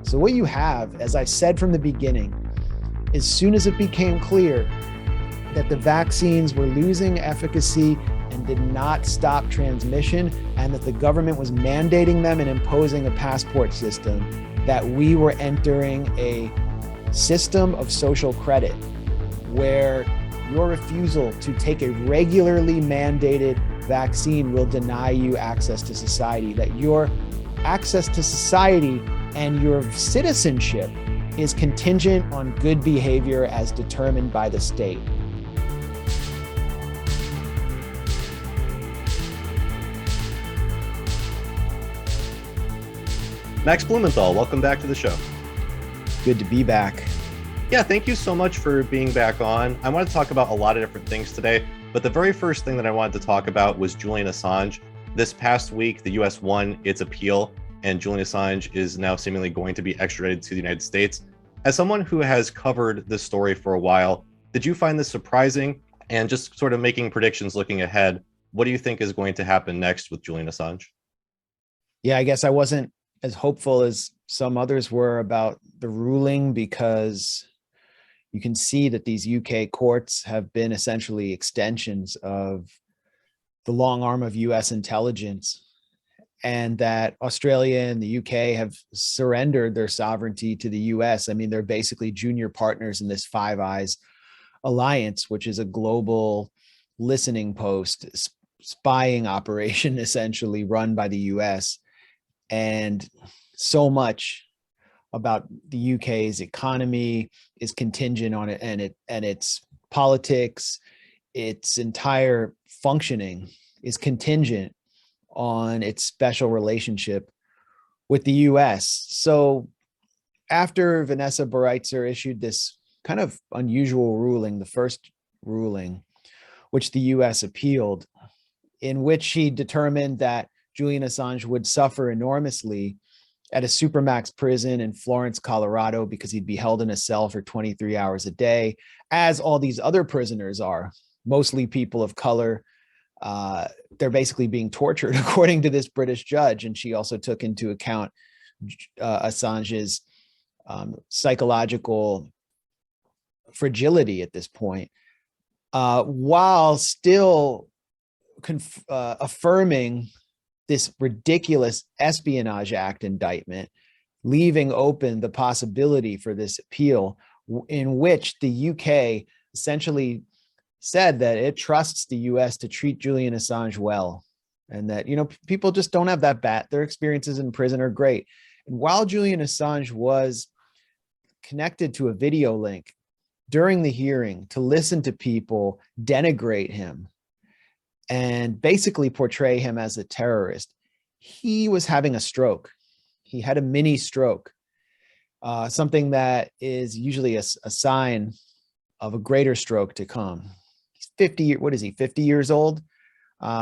So what you have, as I said from the beginning, as soon as it became clear that the vaccines were losing efficacy and did not stop transmission, and that the government was mandating them and imposing a passport system, that we were entering a system of social credit where your refusal to take a regularly mandated vaccine will deny you access to society, that your access to society and your citizenship is contingent on good behavior as determined by the state. Max Blumenthal, welcome back to the show. Good to be back. Yeah, thank you so much for being back on. I want to talk about a lot of different things today, but the very first thing that I wanted to talk about was Julian Assange. This past week, the US won its appeal, and Julian Assange is now seemingly going to be extradited to the United States. As someone who has covered this story for a while, did you find this surprising? And just sort of making predictions looking ahead, what do you think is going to happen next with Julian Assange? Yeah, I guess I wasn't as hopeful as some others were about the ruling, because you can see that these UK courts have been essentially extensions of the long arm of US intelligence, and that Australia and the UK have surrendered their sovereignty to the US. I mean, they're basically junior partners in this Five Eyes alliance, which is a global listening post, spying operation essentially run by the US. And so much about the UK's economy is contingent on it, and its politics, its entire functioning is contingent on its special relationship with the US. So after Vanessa Bareitzer issued this kind of unusual ruling, the first ruling, which the US appealed, in which she determined that Julian Assange would suffer enormously at a supermax prison in Florence, Colorado, because he'd be held in a cell for 23 hours a day, as all these other prisoners are, mostly people of color. They're basically being tortured, according to this British judge. And she also took into account Assange's psychological fragility at this point, while still affirming this ridiculous Espionage Act indictment, leaving open the possibility for this appeal, in which the UK essentially said that it trusts the US to treat Julian Assange well, and that, people just don't have that bad. Their experiences in prison are great. And while Julian Assange was connected to a video link during the hearing to listen to people denigrate him and basically portray him as a terrorist, he was having a stroke. He had a mini stroke, something that is usually a sign of a greater stroke to come. He's 50, what is he, 50 years old?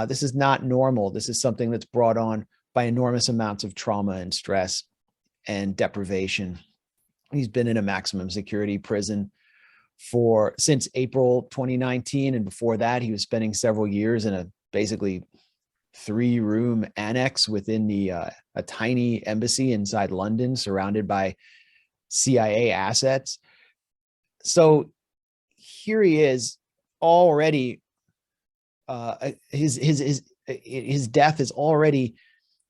This is not normal. This is something that's brought on by enormous amounts of trauma and stress and deprivation. He's been in a maximum security prison since April 2019, and before that he was spending several years in a basically 3-room annex within a tiny embassy inside London, surrounded by CIA assets. So here he is already. His death is already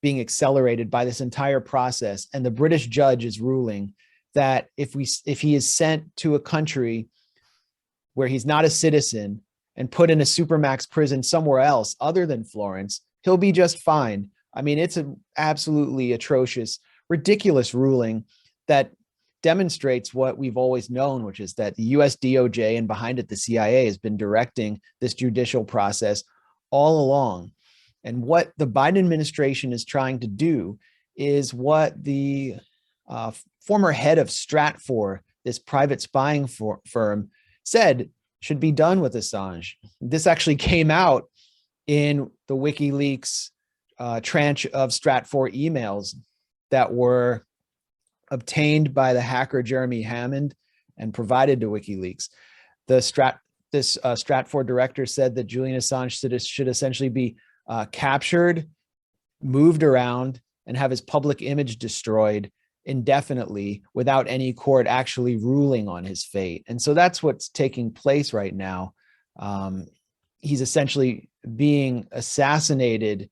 being accelerated by this entire process, and the British judge is ruling that if he is sent to a country where he's not a citizen and put in a supermax prison somewhere else other than Florence, he'll be just fine. I mean, it's an absolutely atrocious, ridiculous ruling that demonstrates what we've always known, which is that the US DOJ, and behind it the CIA, has been directing this judicial process all along. And what the Biden administration is trying to do is what the former head of Stratfor, this private spying firm, said should be done with Assange. This actually came out in the WikiLeaks tranche of Stratfor emails that were obtained by the hacker Jeremy Hammond and provided to WikiLeaks. This Stratfor director said that Julian Assange should essentially be captured, moved around, and have his public image destroyed, indefinitely without any court actually ruling on his fate. And so that's what's taking place right now. He's essentially being assassinated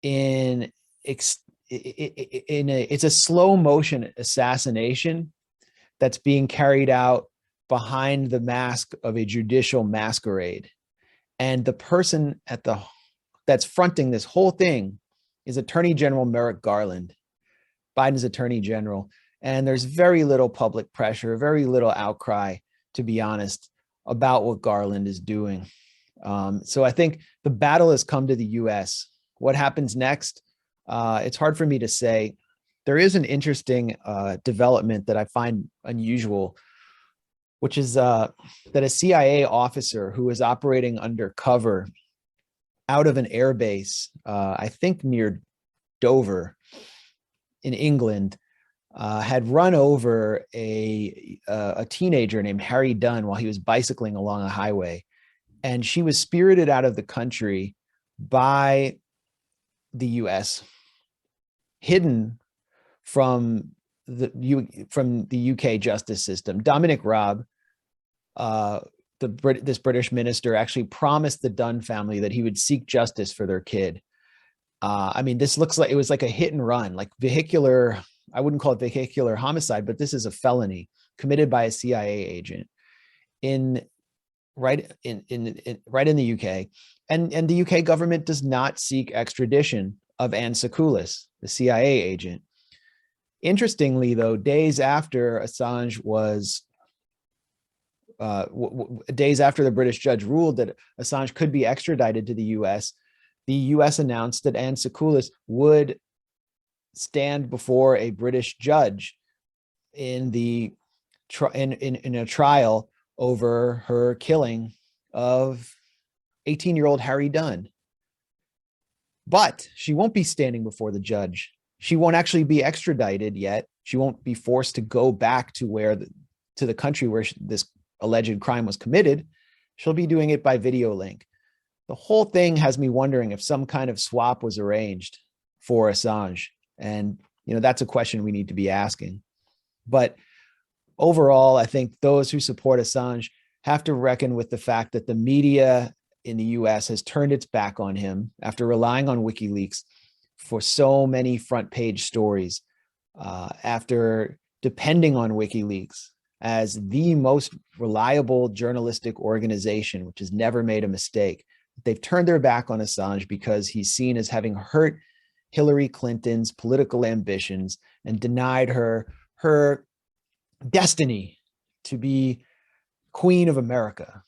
in it's a slow motion assassination that's being carried out behind the mask of a judicial masquerade. And the person that's fronting this whole thing is Attorney General Merrick Garland, Biden's Attorney General. And there's very little public pressure, very little outcry, to be honest, about what Garland is doing. So I think the battle has come to the US. What happens next? It's hard for me to say. There is an interesting development that I find unusual, which is that a CIA officer who was operating undercover out of an airbase, I think near Dover in England, had run over a teenager named Harry Dunn while he was bicycling along a highway. And she was spirited out of the country by the US, hidden from the UK justice system. Dominic Raab, this British minister, actually promised the Dunn family that he would seek justice for their kid. I mean, this looks like it was like a hit and run, like vehicular. I wouldn't call it vehicular homicide, but this is a felony committed by a CIA agent right in the UK. And the UK government does not seek extradition of Anne Secoulis, the CIA agent. Interestingly, though, days after Assange was, days after the British judge ruled that Assange could be extradited to the US announced that Anne Secoulis would stand before a British judge in a trial over her killing of 18-year-old Harry Dunn. But she won't be standing before the judge. She won't actually be extradited yet. She won't be forced to go back to the country where this alleged crime was committed. She'll be doing it by video link. The whole thing has me wondering if some kind of swap was arranged for Assange. And, that's a question we need to be asking. But overall, I think those who support Assange have to reckon with the fact that the media in the US has turned its back on him after relying on WikiLeaks for so many front page stories, after depending on WikiLeaks as the most reliable journalistic organization, which has never made a mistake. They've turned their back on Assange because he's seen as having hurt Hillary Clinton's political ambitions and denied her destiny to be Queen of America.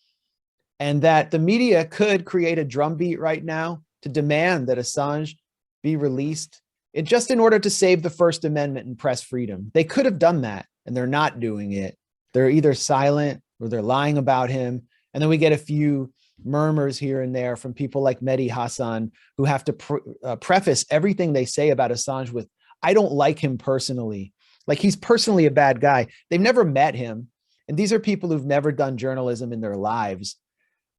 And that the media could create a drumbeat right now to demand that Assange be released just in order to save the First Amendment and press freedom. They could have done that, and they're not doing it. They're either silent or they're lying about him. And then we get a few murmurs here and there from people like Mehdi Hassan, who have to preface everything they say about Assange with, I don't like him personally. Like he's personally a bad guy. They've never met him. And these are people who've never done journalism in their lives,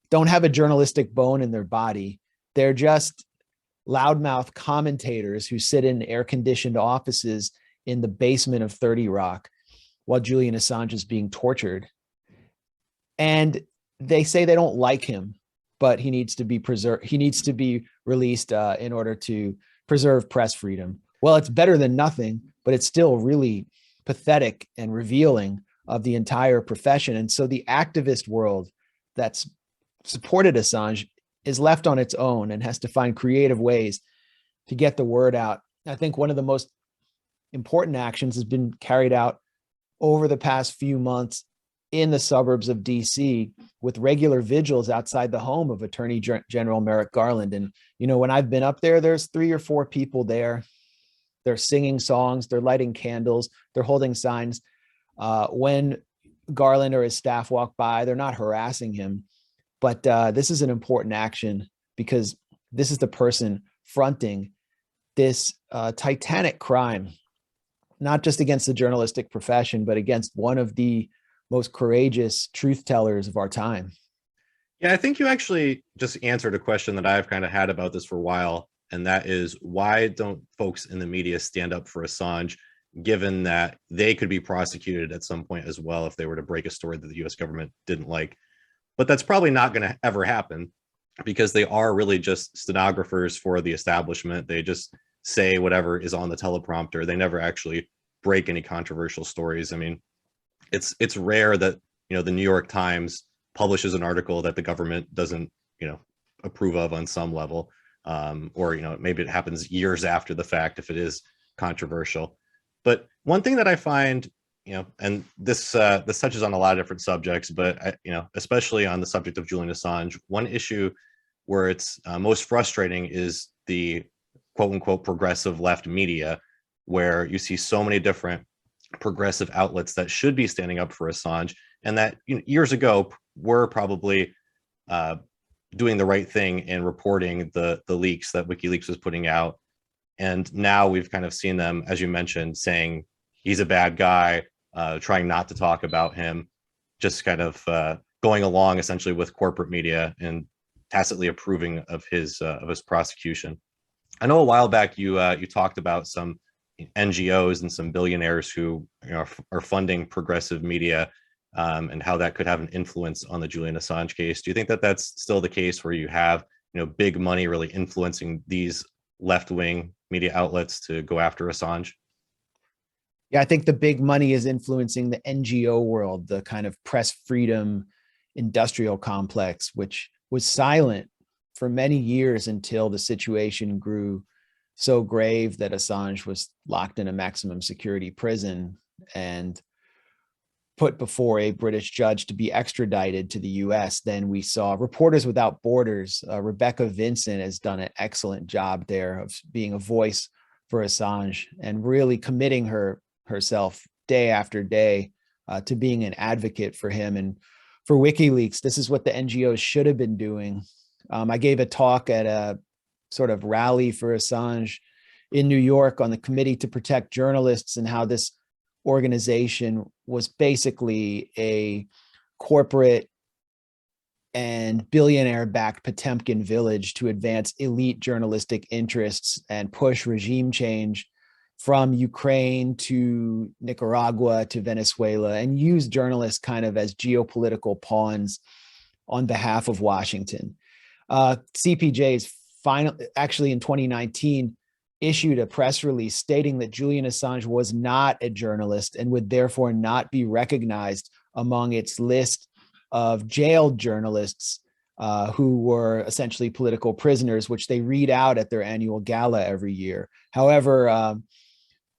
don't have a journalistic bone in their body. They're just loudmouth commentators who sit in air-conditioned offices in the basement of 30 Rock while Julian Assange is being tortured. And they say they don't like him, but he needs to be preserved. He needs to be released in order to preserve press freedom. Well, it's better than nothing, but it's still really pathetic and revealing of the entire profession. And so the activist world that's supported Assange is left on its own and has to find creative ways to get the word out. I think one of the most important actions has been carried out over the past few months in the suburbs of DC with regular vigils outside the home of Attorney General Merrick Garland. And, when I've been up there, there's 3 or 4 people there. They're singing songs, they're lighting candles, they're holding signs. When Garland or his staff walk by, they're not harassing him. But this is an important action because this is the person fronting this titanic crime, not just against the journalistic profession, but against one of the most courageous truth tellers of our time. Yeah, I think you actually just answered a question that I've kind of had about this for a while. And that is, why don't folks in the media stand up for Assange? given that they could be prosecuted at some point as well if they were to break a story that the US government didn't like. But that's probably not going to ever happen because they are really just stenographers for the establishment. They just say whatever is on the teleprompter. They never actually break any controversial stories. I mean, it's rare that, you know, the New York Times publishes an article that the government doesn't, you know, approve of on some level, or, you know, maybe it happens years after the fact if it is controversial. But one thing that I find, you know, and this touches on a lot of different subjects, but you know, especially on the subject of Julian Assange, one issue where it's most frustrating is the quote unquote progressive left media, where you see so many different progressive outlets that should be standing up for Assange, and that, you know, years ago were probably doing the right thing in reporting the leaks that WikiLeaks was putting out. And now we've kind of seen them, as you mentioned, saying he's a bad guy, trying not to talk about him, just kind of going along essentially with corporate media and tacitly approving of his prosecution. I know a while back you talked about some NGOs and some billionaires who, you know, are funding progressive media, and how that could have an influence on the Julian Assange case. Do you think that that's still the case, where you have, you know, big money really influencing these left-wing media outlets to go after Assange? Yeah, I think the big money is influencing the NGO world, the kind of press freedom industrial complex, which was silent for many years until the situation grew so grave that Assange was locked in a maximum security prison and put before a British judge to be extradited to the US. Then we saw Reporters Without Borders. Rebecca Vincent has done an excellent job there of being a voice for Assange and really committing herself day after day to being an advocate for him. And for WikiLeaks, this is what the NGOs should have been doing. I gave a talk at a sort of rally for Assange in New York on the Committee to Protect Journalists, and how this organization was basically a corporate and billionaire-backed Potemkin village to advance elite journalistic interests and push regime change from Ukraine to Nicaragua to Venezuela, and use journalists kind of as geopolitical pawns on behalf of Washington. CPJ's actually in 2019 issued a press release stating that Julian Assange was not a journalist and would therefore not be recognized among its list of jailed journalists who were essentially political prisoners, which they read out at their annual gala every year. However,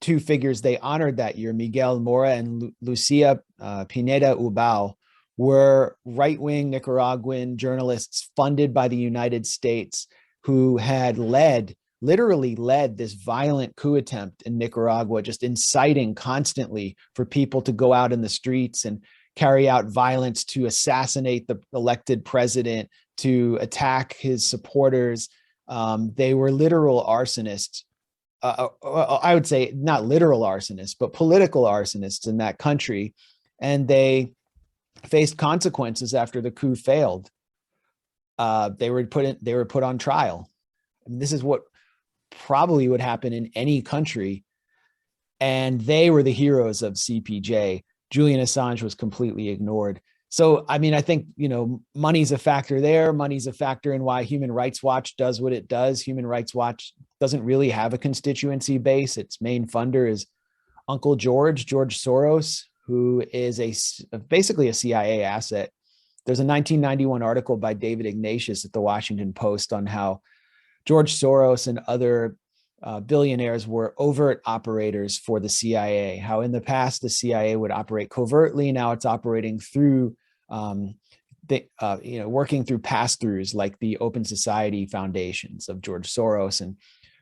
two figures they honored that year, Miguel Mora and Lucia Pineda Ubao, were right-wing Nicaraguan journalists funded by the United States who had literally led this violent coup attempt in Nicaragua, just inciting constantly for people to go out in the streets and carry out violence to assassinate the elected president, to attack his supporters. They were literal arsonists. I would say not literal arsonists, but political arsonists in that country. And they faced consequences after the coup failed. They were put on trial. I mean, this is what probably would happen in any country. And they were the heroes of CPJ. Julian Assange was completely ignored. So, I mean, I think, you know, money's a factor there. Money's a factor in why Human Rights Watch does what it does. Human Rights Watch doesn't really have a constituency base. Its main funder is Uncle George Soros, who is basically a CIA asset. There's a 1991 article by David Ignatius at the Washington Post on how George Soros and other billionaires were overt operators for the CIA, how in the past the CIA would operate covertly. Now it's operating through, working through pass-throughs like the Open Society foundations of George Soros, and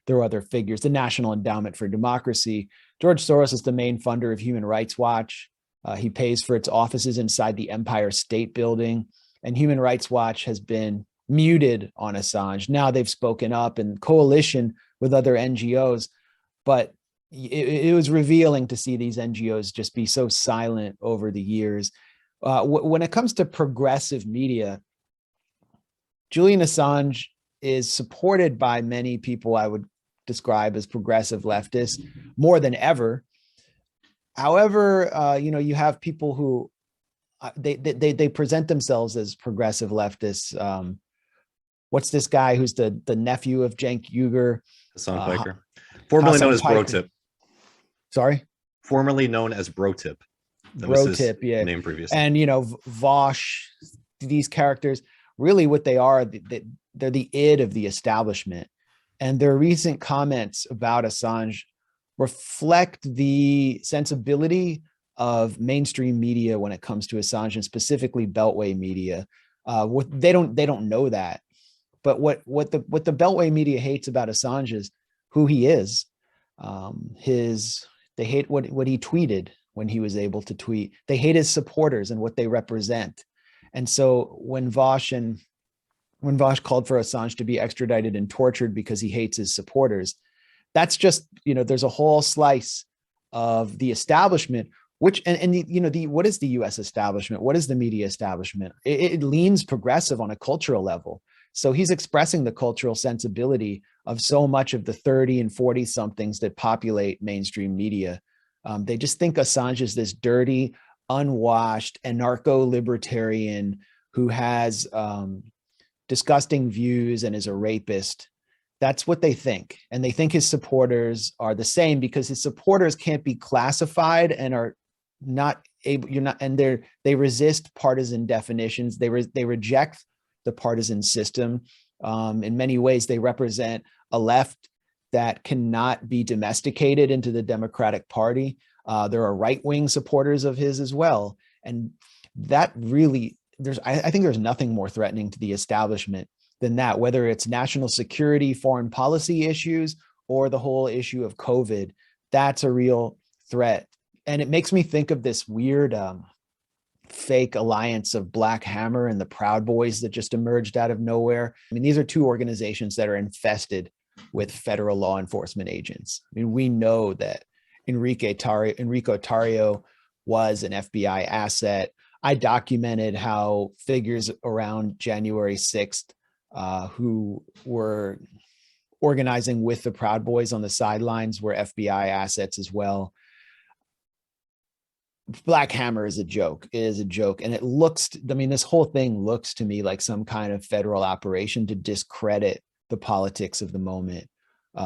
there are other figures, the National Endowment for Democracy. George Soros is the main funder of Human Rights Watch. He pays for its offices inside the Empire State Building, and Human Rights Watch has been muted on Assange. Now they've spoken up in coalition with other NGOs, but it was revealing to see these NGOs just be so silent over the years. When it comes to progressive media, Julian Assange is supported by many people I would describe as progressive leftists more than ever. However, you have people who they present themselves as progressive leftists. What's this guy who's the nephew of Cenk Uygur? Hassan Piker, formerly known Hassan as Bro Piker. Tip. Sorry? Formerly known as Bro Tip. That was Bro his Tip, yeah. name previously. And, Vosh, these characters, really what they are, they're the id of the establishment. And their recent comments about Assange reflect the sensibility of mainstream media when it comes to Assange, and specifically Beltway media. They don't know that, but what the Beltway media hates about Assange is who he is. They hate what he tweeted when he was able to tweet. They hate his supporters and what they represent. And so when Vosh called for Assange to be extradited and tortured because he hates his supporters, that's just, there's a whole slice of the establishment, which, what is the US establishment? What is the media establishment? It leans progressive on a cultural level. So he's expressing the cultural sensibility of so much of the 30 and 40 somethings that populate mainstream media. They just think Assange is this dirty, unwashed, anarcho-libertarian who has disgusting views and is a rapist. That's what they think. And they think his supporters are the same because his supporters can't be classified and are not able, they resist partisan definitions. They reject the partisan system. In many ways, they represent a left that cannot be domesticated into the Democratic Party. There are right-wing supporters of his as well. And that really, I think there's nothing more threatening to the establishment than that, whether it's national security, foreign policy issues, or the whole issue of COVID. That's a real threat. And it makes me think of this weird fake alliance of Black Hammer and the Proud Boys that just emerged out of nowhere. I mean, these are two organizations that are infested with federal law enforcement agents. I mean, we know that Enrico Tarrio was an FBI asset. I documented how figures around January 6th who were organizing with the Proud Boys on the sidelines were FBI assets as well. Black Hammer is a joke. It is a joke. And this whole thing looks to me like some kind of federal operation to discredit the politics of the moment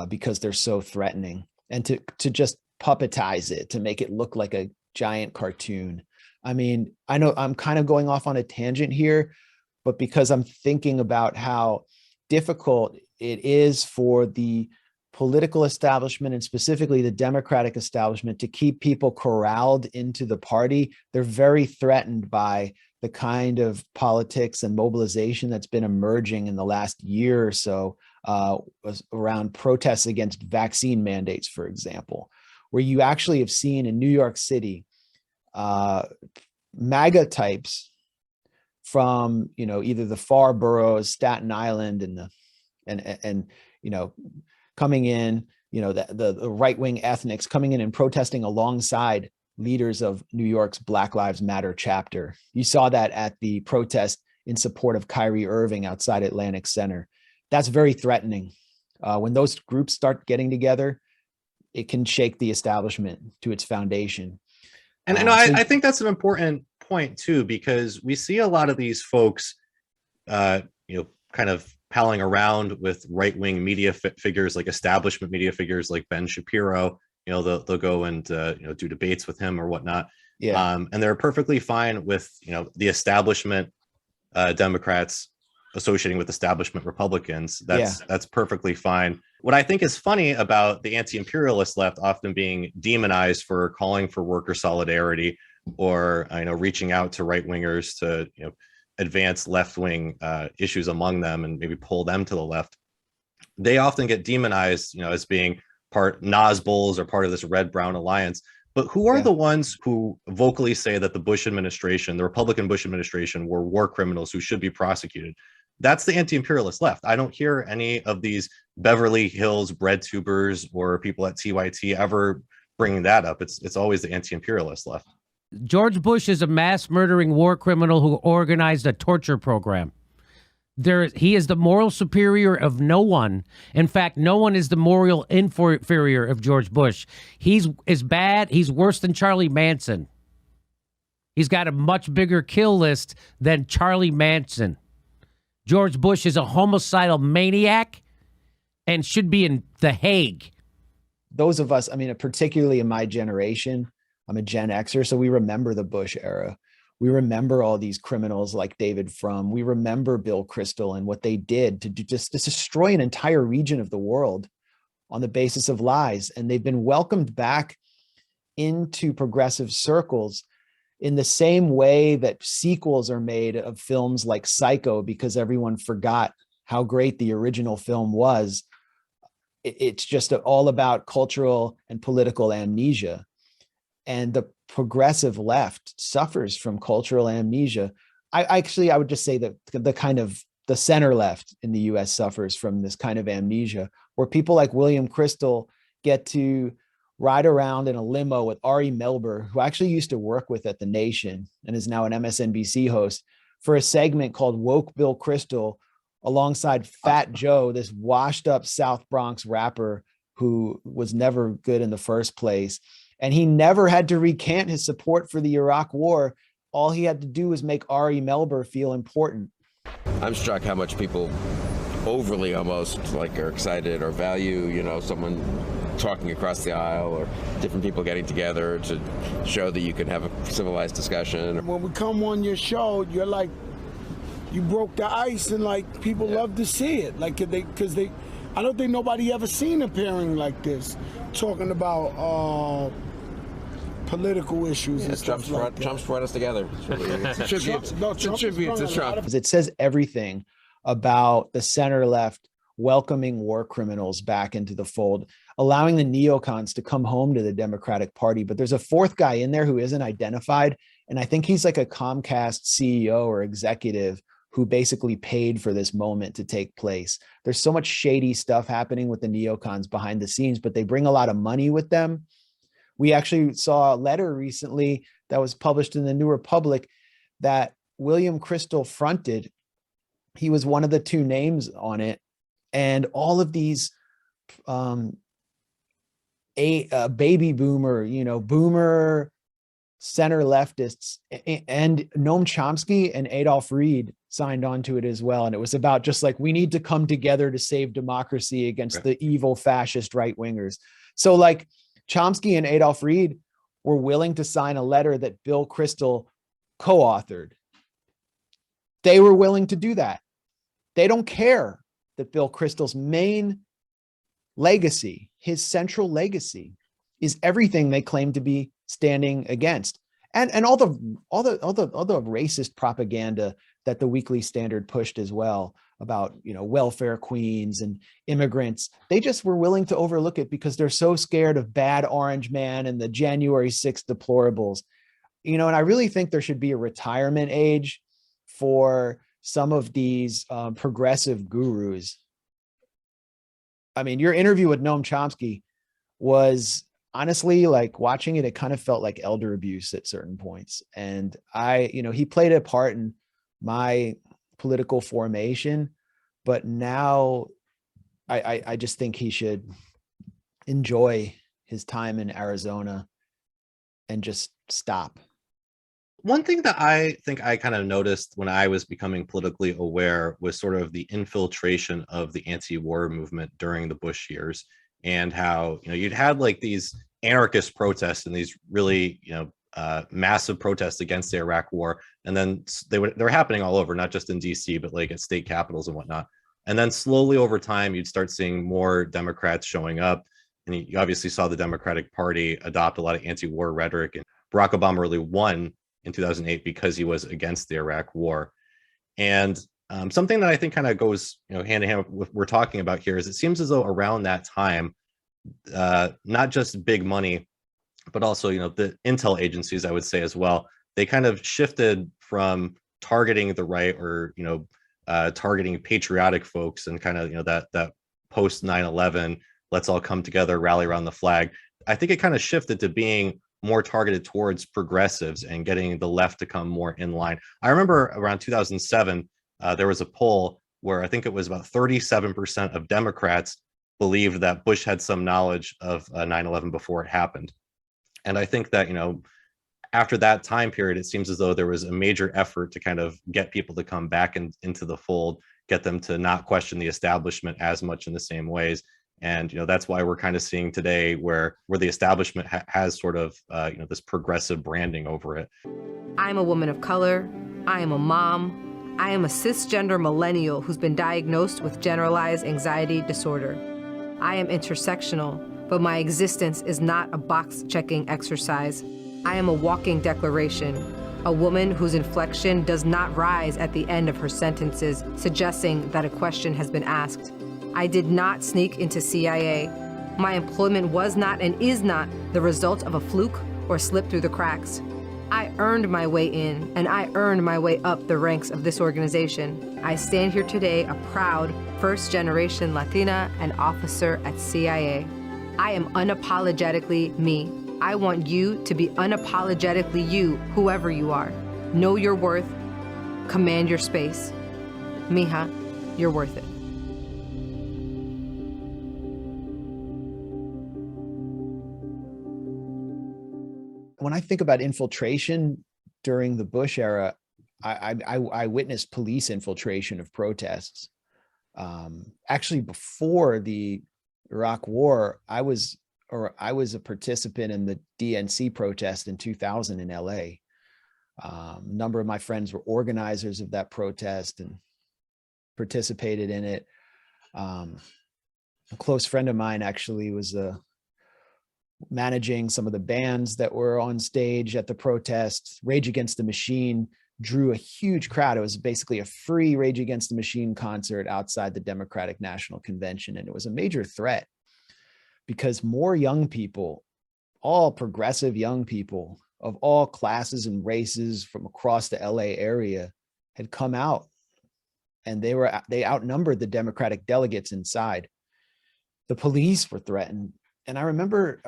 because they're so threatening, and to just puppetize it, to make it look like a giant cartoon. I mean, I know I'm kind of going off on a tangent here, but because I'm thinking about how difficult it is for the political establishment and specifically the Democratic establishment to keep people corralled into the party. They're very threatened by the kind of politics and mobilization that's been emerging in the last year or so around protests against vaccine mandates, for example, where you actually have seen in New York City MAGA types from either the far boroughs, Staten Island, and coming in, the right-wing ethnics coming in and protesting alongside leaders of New York's Black Lives Matter chapter. You saw that at the protest in support of Kyrie Irving outside Atlantic Center. That's very threatening. When those groups start getting together, it can shake the establishment to its foundation. And I think that's an important point too, because we see a lot of these folks, kind of palling around with right-wing media figures, like establishment media figures like Ben Shapiro. They'll go and do debates with him or whatnot. Yeah. And they're perfectly fine with the establishment Democrats associating with establishment Republicans. That's perfectly fine. What I think is funny about the anti-imperialist left often being demonized for calling for worker solidarity or reaching out to right-wingers to advance left-wing issues among them and maybe pull them to the left. They often get demonized, as being part Nazbols or part of this red-brown alliance. But who are the ones who vocally say that the Bush administration, the Republican Bush administration, were war criminals who should be prosecuted? That's the anti-imperialist left. I don't hear any of these Beverly Hills bread tubers or people at TYT ever bringing that up. It's always the anti-imperialist left. George Bush is a mass murdering war criminal who organized a torture program. He is the moral superior of no one. In fact, no one is the moral inferior of George Bush. He's as bad. He's worse than Charlie Manson. He's got a much bigger kill list than Charlie Manson. George Bush is a homicidal maniac and should be in The Hague. Those of us, I mean, particularly in my generation, I'm a Gen Xer, so we remember the Bush era. We remember all these criminals like David Frum. We remember Bill Kristol and what they did to just destroy an entire region of the world on the basis of lies. And they've been welcomed back into progressive circles in the same way that sequels are made of films like Psycho because everyone forgot how great the original film was. It's just all about cultural and political amnesia. And the progressive left suffers from cultural amnesia. I would just say that the center left in the US suffers from this kind of amnesia, where people like William Kristol get to ride around in a limo with Ari Melber, who I actually used to work with at The Nation and is now an MSNBC host, for a segment called Woke Bill Kristol, alongside Fat Joe, this washed up South Bronx rapper who was never good in the first place. And he never had to recant his support for the Iraq war. All he had to do was make Ari Melber feel important. I'm struck how much people overly almost like are excited or value, you know, someone talking across the aisle or different people getting together to show that you can have a civilized discussion. When we come on your show, you're like, you broke the ice, and like people love to see it. Like because I don't think nobody ever seen a pairing like this, talking about political issues and stuff like that. Trump's brought us together. It's a tribute to Trump. It says everything about the center left welcoming war criminals back into the fold, allowing the neocons to come home to the Democratic Party. But there's a fourth guy in there who isn't identified. And I think he's like a Comcast CEO or executive who basically paid for this moment to take place. There's so much shady stuff happening with the neocons behind the scenes, but they bring a lot of money with them. We actually saw a letter recently that was published in the New Republic that William Kristol fronted. He was one of the two names on it. And all of these baby boomer, boomer center leftists and Noam Chomsky and Adolph Reed signed on to it as well. And it was about just like, we need to come together to save democracy against the evil fascist right wingers. So like Chomsky and Adolph Reed were willing to sign a letter that Bill Kristol co-authored. They were willing to do that. They don't care that Bill Kristol's main legacy, his central legacy, is everything they claim to be standing against, and all the racist propaganda that the Weekly Standard pushed as well about welfare queens and immigrants. They just were willing to overlook it because they're so scared of bad orange man and the January 6th deplorables. And I really think there should be a retirement age for some of these progressive gurus. I mean, your interview with Noam Chomsky was honestly, like watching it, it kind of felt like elder abuse at certain points. And he played a part in my political formation, but now I just think he should enjoy his time in Arizona and just stop. One thing that I think I kind of noticed when I was becoming politically aware was sort of the infiltration of the anti-war movement during the Bush years, and how you'd had like these anarchist protests and these really massive protests against the Iraq war, and then they were happening all over, not just in DC, but like at state capitals and whatnot. And then slowly over time, you'd start seeing more Democrats showing up, and you obviously saw the Democratic Party adopt a lot of anti-war rhetoric. And Barack Obama really won in 2008 because he was against the Iraq war. And something that I think kind of goes hand in hand with what we're talking about here is it seems as though around that time, not just big money, but also the intel agencies, I would say as well, they kind of shifted from targeting the right or targeting patriotic folks and kind of that post 9/11, let's all come together, rally around the flag. I think it kind of shifted to being more targeted towards progressives and getting the left to come more in line. I remember around 2007, there was a poll where I think it was about 37% of Democrats believed that Bush had some knowledge of 9/11 before it happened. And I think that, after that time period, it seems as though there was a major effort to kind of get people to come back into the fold, get them to not question the establishment as much in the same ways. And that's why we're kind of seeing today where the establishment has sort of this progressive branding over it. I'm a woman of color. I am a mom. I am a cisgender millennial who's been diagnosed with generalized anxiety disorder. I am intersectional, but my existence is not a box-checking exercise. I am a walking declaration, a woman whose inflection does not rise at the end of her sentences, suggesting that a question has been asked. I did not sneak into CIA. My employment was not and is not the result of a fluke or slip through the cracks. I earned my way in, and I earned my way up the ranks of this organization. I stand here today a proud first-generation Latina and officer at CIA. I am unapologetically me. I want you to be unapologetically you, whoever you are. Know your worth. Command your space. Mija, you're worth it. When I think about infiltration during the Bush era, I witnessed police infiltration of protests. Actually, before the Iraq War, I was a participant in the DNC protest in 2000 in LA. A number of my friends were organizers of that protest and participated in it. A close friend of mine actually was managing some of the bands that were on stage at the protest. Rage Against the Machine drew a huge crowd. It was basically a free Rage Against the Machine concert outside the Democratic National Convention. And it was a major threat because more young people, all progressive young people of all classes and races from across the LA area had come out, and they outnumbered the Democratic delegates inside. The police were threatened. And I remember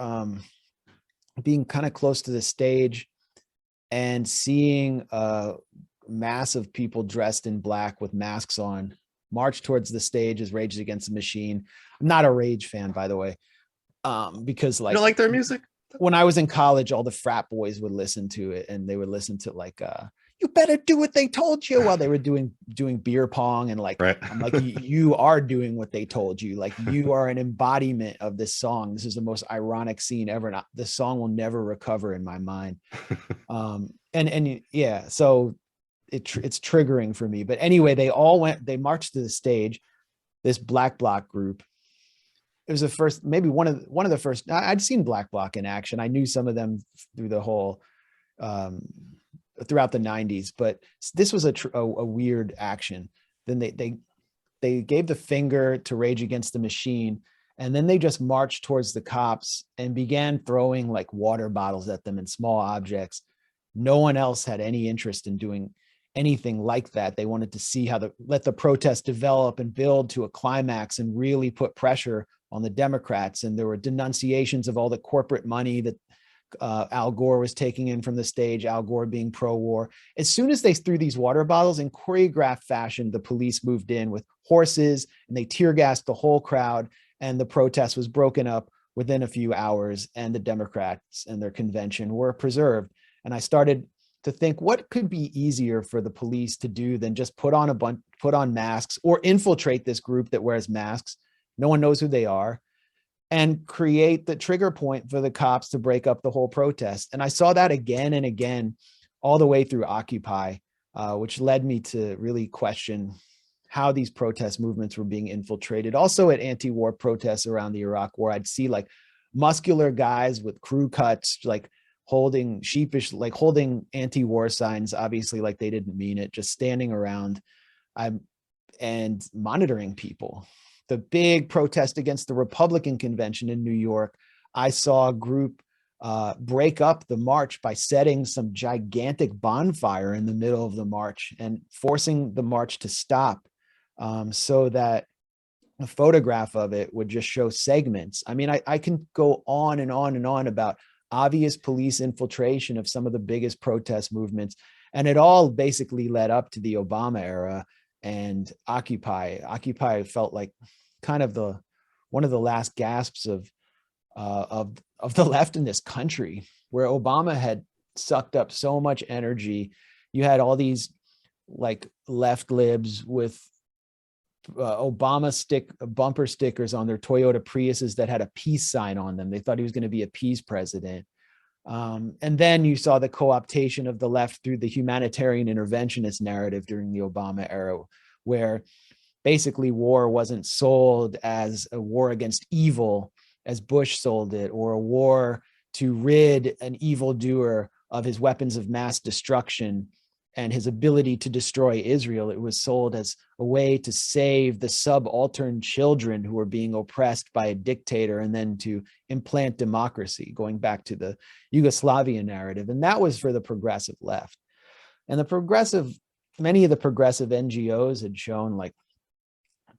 being kind of close to the stage and seeing a mass of people dressed in black with masks on march towards the stage as Rage Against the Machine. I'm not a Rage fan, by the way, because You don't like their music? when I was in college, all the frat boys would listen to it, and they would listen to like, you better do what they told you, while they were doing beer pong. And like, Right. I'm like, you are doing what they told you. Like, you are an embodiment of this song. This is the most ironic scene ever. And the song will never recover in my mind. And yeah, so it's triggering for me. But anyway, they marched to the stage, this Black Bloc group. It was the first, maybe one of the first. I'd seen Black Bloc in action. I knew some of them through the whole, throughout the 90s, but this was a weird action. Then they gave the finger to Rage Against the Machine, and then they just marched towards the cops and began throwing like water bottles at them and small objects. No one else had any interest in doing anything like that. They wanted to see let the protest develop and build to a climax and really put pressure on the Democrats. And there were denunciations of all the corporate money that Al Gore was taking in from the stage, Al Gore being pro-war. As soon as they threw these water bottles in choreographed fashion, the police moved in with horses and they tear gassed the whole crowd, and the protest was broken up within a few hours, and the Democrats and their convention were preserved. And I started to think, what could be easier for the police to do than just put on masks or infiltrate this group that wears masks? No one knows who they are, and create the trigger point for the cops to break up the whole protest. And I saw that again and again, all the way through Occupy, which led me to really question how these protest movements were being infiltrated. Also at anti-war protests around the Iraq War, I'd see like muscular guys with crew cuts, like holding anti-war signs, obviously like they didn't mean it, just standing around and monitoring people. The big protest against the Republican convention in New York, I saw a group break up the march by setting some gigantic bonfire in the middle of the march and forcing the march to stop, so that a photograph of it would just show segments. I mean, I can go on and on and on about obvious police infiltration of some of the biggest protest movements. And it all basically led up to the Obama era. and Occupy. Occupy felt like kind of one of the last gasps of the left in this country, where Obama had sucked up so much energy. You had all these like left libs with Obama bumper stickers on their Toyota Priuses that had a peace sign on them. They thought he was going to be a peace president. And then you saw the co-optation of the left through the humanitarian interventionist narrative during the Obama era, where basically war wasn't sold as a war against evil, as Bush sold it, or a war to rid an evildoer of his weapons of mass destruction and his ability to destroy Israel. It was sold as a way to save the subaltern children who were being oppressed by a dictator, and then to implant democracy, going back to the Yugoslavia narrative. And that was for the progressive left. And many of the progressive NGOs had shown like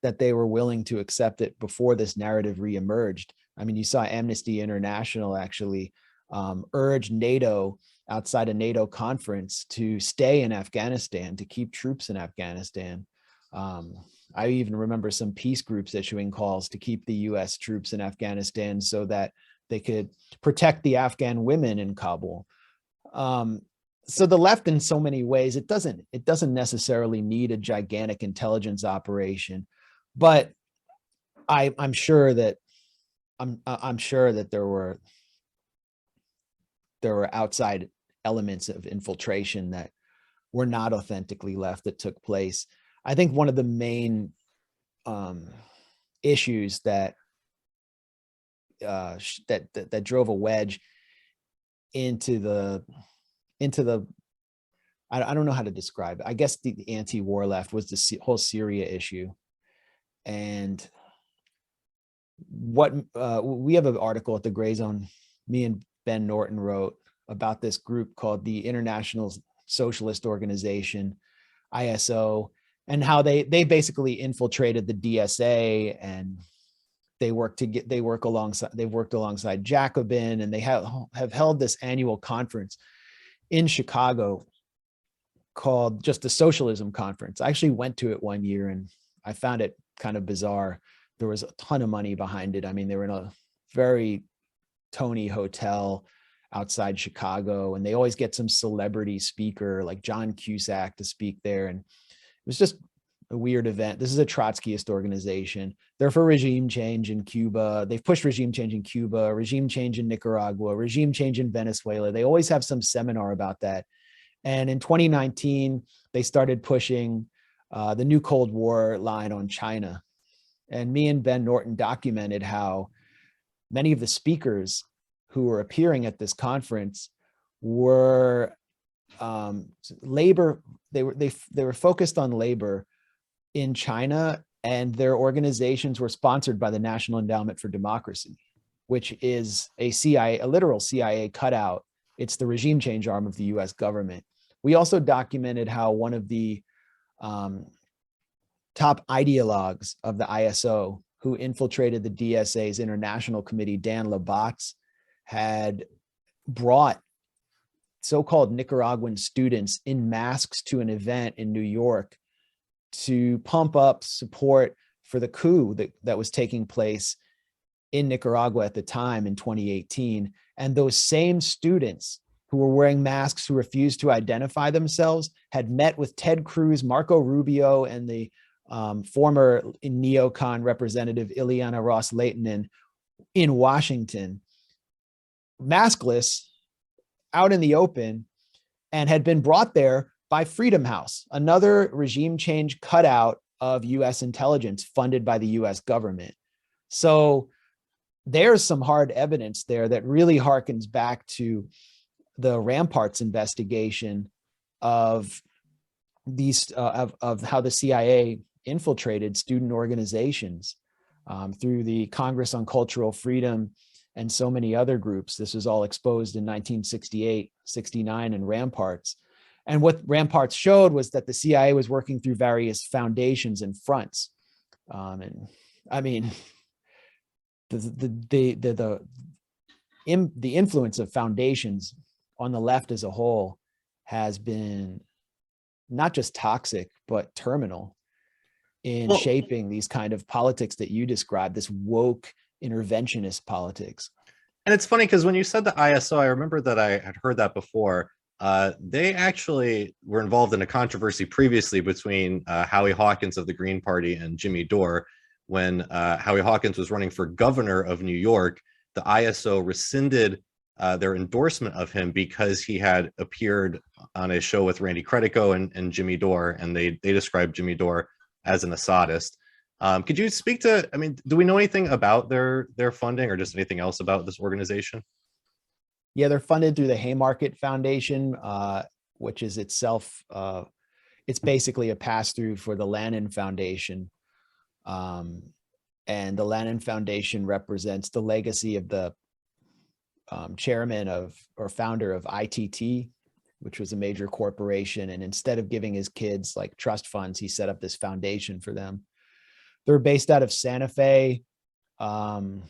that they were willing to accept it before this narrative reemerged. I mean, you saw Amnesty International actually urge NATO, outside a NATO conference, to stay in Afghanistan, to keep troops in Afghanistan. I even remember some peace groups issuing calls to keep the US troops in Afghanistan so that they could protect the Afghan women in Kabul. So the left, in so many ways, it doesn't necessarily need a gigantic intelligence operation, but I'm sure that there were outside elements of infiltration that were not authentically left that took place. I think one of the main issues that drove a wedge into the I don't know how to describe it. I guess the anti-war left was the whole Syria issue. And what we have an article at the Grayzone, me and Ben Norton wrote about this group called the International Socialist Organization, ISO, and how they basically infiltrated the DSA, and they've worked alongside Jacobin, and they have held this annual conference in Chicago called just the Socialism Conference. I actually went to it one year and I found it kind of bizarre. There was a ton of money behind it. I mean, they were in a very Tony hotel outside Chicago, and they always get some celebrity speaker like John Cusack to speak there. And it was just a weird event. This is a Trotskyist organization. They're for regime change in Cuba. They've pushed regime change in Cuba, regime change in Nicaragua, regime change in Venezuela. They always have some seminar about that. And in 2019, they started pushing the new Cold War line on China. And me and Ben Norton documented how many of the speakers who were appearing at this conference were labor. They were focused on labor in China, and their organizations were sponsored by the National Endowment for Democracy, which is a literal CIA cutout. It's the regime change arm of the US government. We also documented how one of the top ideologues of the ISO, who infiltrated the DSA's international committee, Dan Labatz, had brought so-called Nicaraguan students in masks to an event in New York to pump up support for the coup that was taking place in Nicaragua at the time in 2018. And those same students who were wearing masks, who refused to identify themselves, had met with Ted Cruz, Marco Rubio, and the former neocon representative Ileana Ros-Lehtinen in Washington, maskless, out in the open, and had been brought there by Freedom House, another regime change cutout of US intelligence funded by the US government. So there's some hard evidence there that really harkens back to the Ramparts investigation of these of how the CIA infiltrated student organizations through the Congress on Cultural Freedom and so many other groups. This was all exposed in 1968, 69 in Ramparts. And what Ramparts showed was that the CIA was working through various foundations and fronts. And I mean, the influence of foundations on the left as a whole has been not just toxic, but terminal. in Well, shaping these kind of politics that you described, this woke interventionist politics. and it's funny because when you said the ISO, I remember that I had heard that before. They actually were involved in a controversy previously between Howie Hawkins of the Green Party and Jimmy Dore. When Howie Hawkins was running for governor of New York, the ISO rescinded their endorsement of him because he had appeared on a show with Randy Credico and Jimmy Dore, and they described Jimmy Dore as an Assadist. Could you speak to, I mean, do we know anything about their funding or just anything else about this organization? Yeah, they're funded through the Haymarket Foundation, which is itself, it's basically a pass-through for the Lannan Foundation. And the Lannan Foundation represents the legacy of the chairman of or founder of ITT, which was a major corporation. And instead of giving his kids like trust funds, he set up this foundation for them. They're based out of Santa Fe. You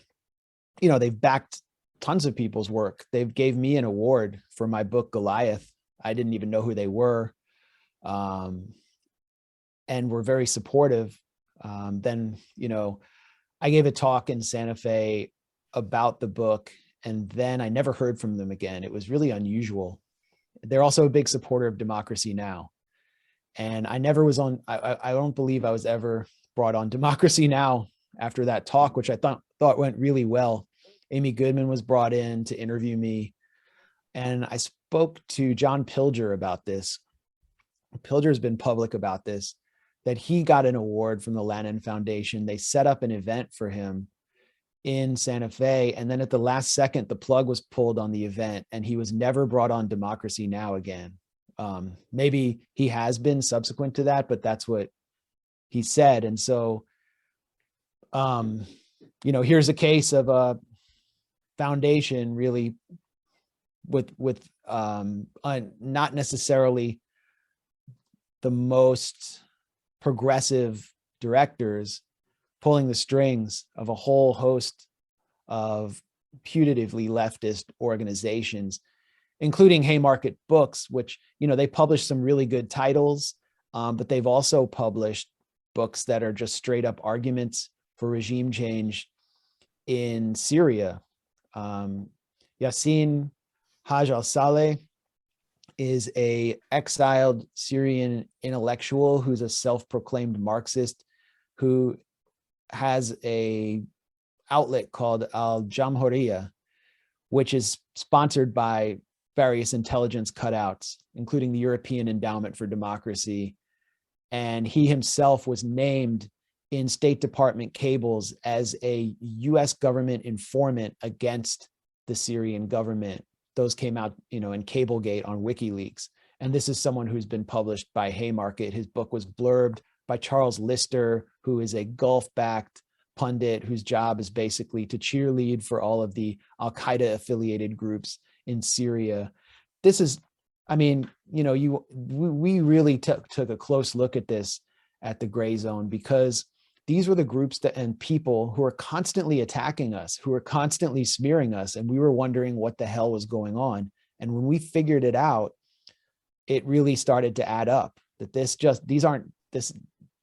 know, they've backed tons of people's work. They've gave me an award for my book, Goliath. I didn't even know who they were. And were very supportive. Then, you know, I gave a talk in Santa Fe about the book, and then I never heard from them again. It was really unusual. They're also a big supporter of Democracy Now! And I never was on, I don't believe I was ever brought on Democracy Now! After that talk, which I thought went really well. Amy Goodman was brought in to interview me, and I spoke to John Pilger about this. Pilger's been public about this, that he got an award from the Lannan Foundation. They set up an event for him in Santa Fe, and then at the last second, the plug was pulled on the event, and he was never brought on Democracy Now! Again. Maybe he has been subsequent to that, but that's what he said. And so, you know, here's a case of a foundation really with not necessarily the most progressive directors pulling the strings of a whole host of putatively leftist organizations, including Haymarket Books, which, you know, they publish some really good titles, but they've also published books that are just straight up arguments for regime change in Syria. Yassin Haj al-Saleh is a exiled Syrian intellectual who's a self-proclaimed Marxist who has a outlet called Al Jamhuriya, which is sponsored by various intelligence cutouts, including the European Endowment for Democracy. And he himself was named in State Department cables as a US government informant against the Syrian government. Those came out, you know, in Cablegate on WikiLeaks. And this is someone who's been published by Haymarket. His book was blurbed by Charles Lister, who is a Gulf-backed pundit whose job is basically to cheerlead for all of the Al-Qaeda affiliated groups in Syria. This is, I mean, you know, we really took a close look at this at the Grayzone, because these were the groups that and people who are constantly attacking us, who are constantly smearing us. And we were wondering what the hell was going on. And when we figured it out, it really started to add up that this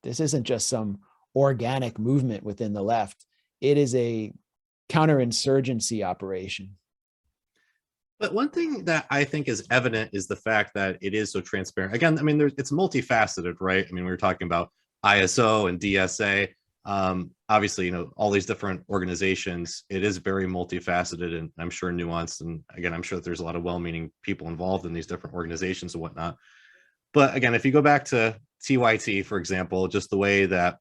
isn't just some organic movement within the left. It is a counterinsurgency operation. But one thing that I think is evident is the fact that it is so transparent. Again, I mean, it's multifaceted, right? I mean, we were talking about ISO and DSA. Obviously, you know, all these different organizations, it is very multifaceted and I'm sure nuanced. And again, I'm sure that there's a lot of well-meaning people involved in these different organizations and whatnot. But again, if you go back to TYT, for example, just the way that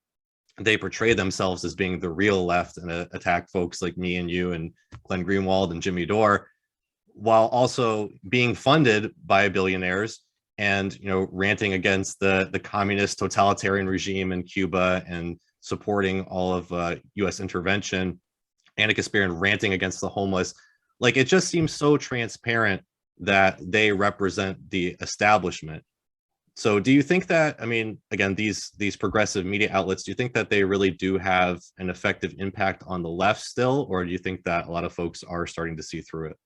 they portray themselves as being the real left and attack folks like me and you and Glenn Greenwald and Jimmy Dore, while also being funded by billionaires and, you know, ranting against the communist totalitarian regime in Cuba and supporting all of U.S. intervention. Anna Kasparian ranting against the homeless. Like, it just seems so transparent that they represent the establishment. So do you think that, I mean, again, these progressive media outlets, do you think that they really do have an effective impact on the left still, or do you think that a lot of folks are starting to see through it?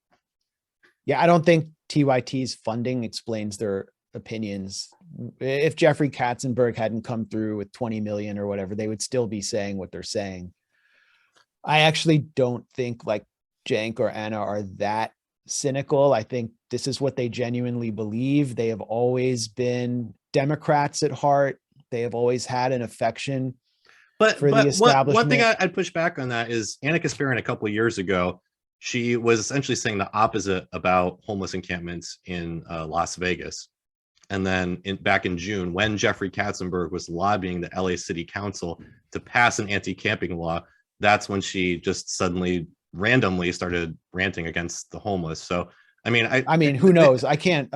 Yeah, I don't think TYT's funding explains their opinions. If Jeffrey Katzenberg hadn't come through with 20 million or whatever, they would still be saying what they're saying. I actually don't think like Cenk or Anna are that cynical. I think this is what they genuinely believe. They have always been Democrats at heart. They have always had an affection for the establishment. One thing I'd push back on that is Anna Kasparian a couple of years ago, she was essentially saying the opposite about homeless encampments in Las Vegas. And then back in June, when Jeffrey Katzenberg was lobbying the LA City Council to pass an anti-camping law, that's when she just suddenly randomly started ranting against the homeless. So, I mean, who knows? I can't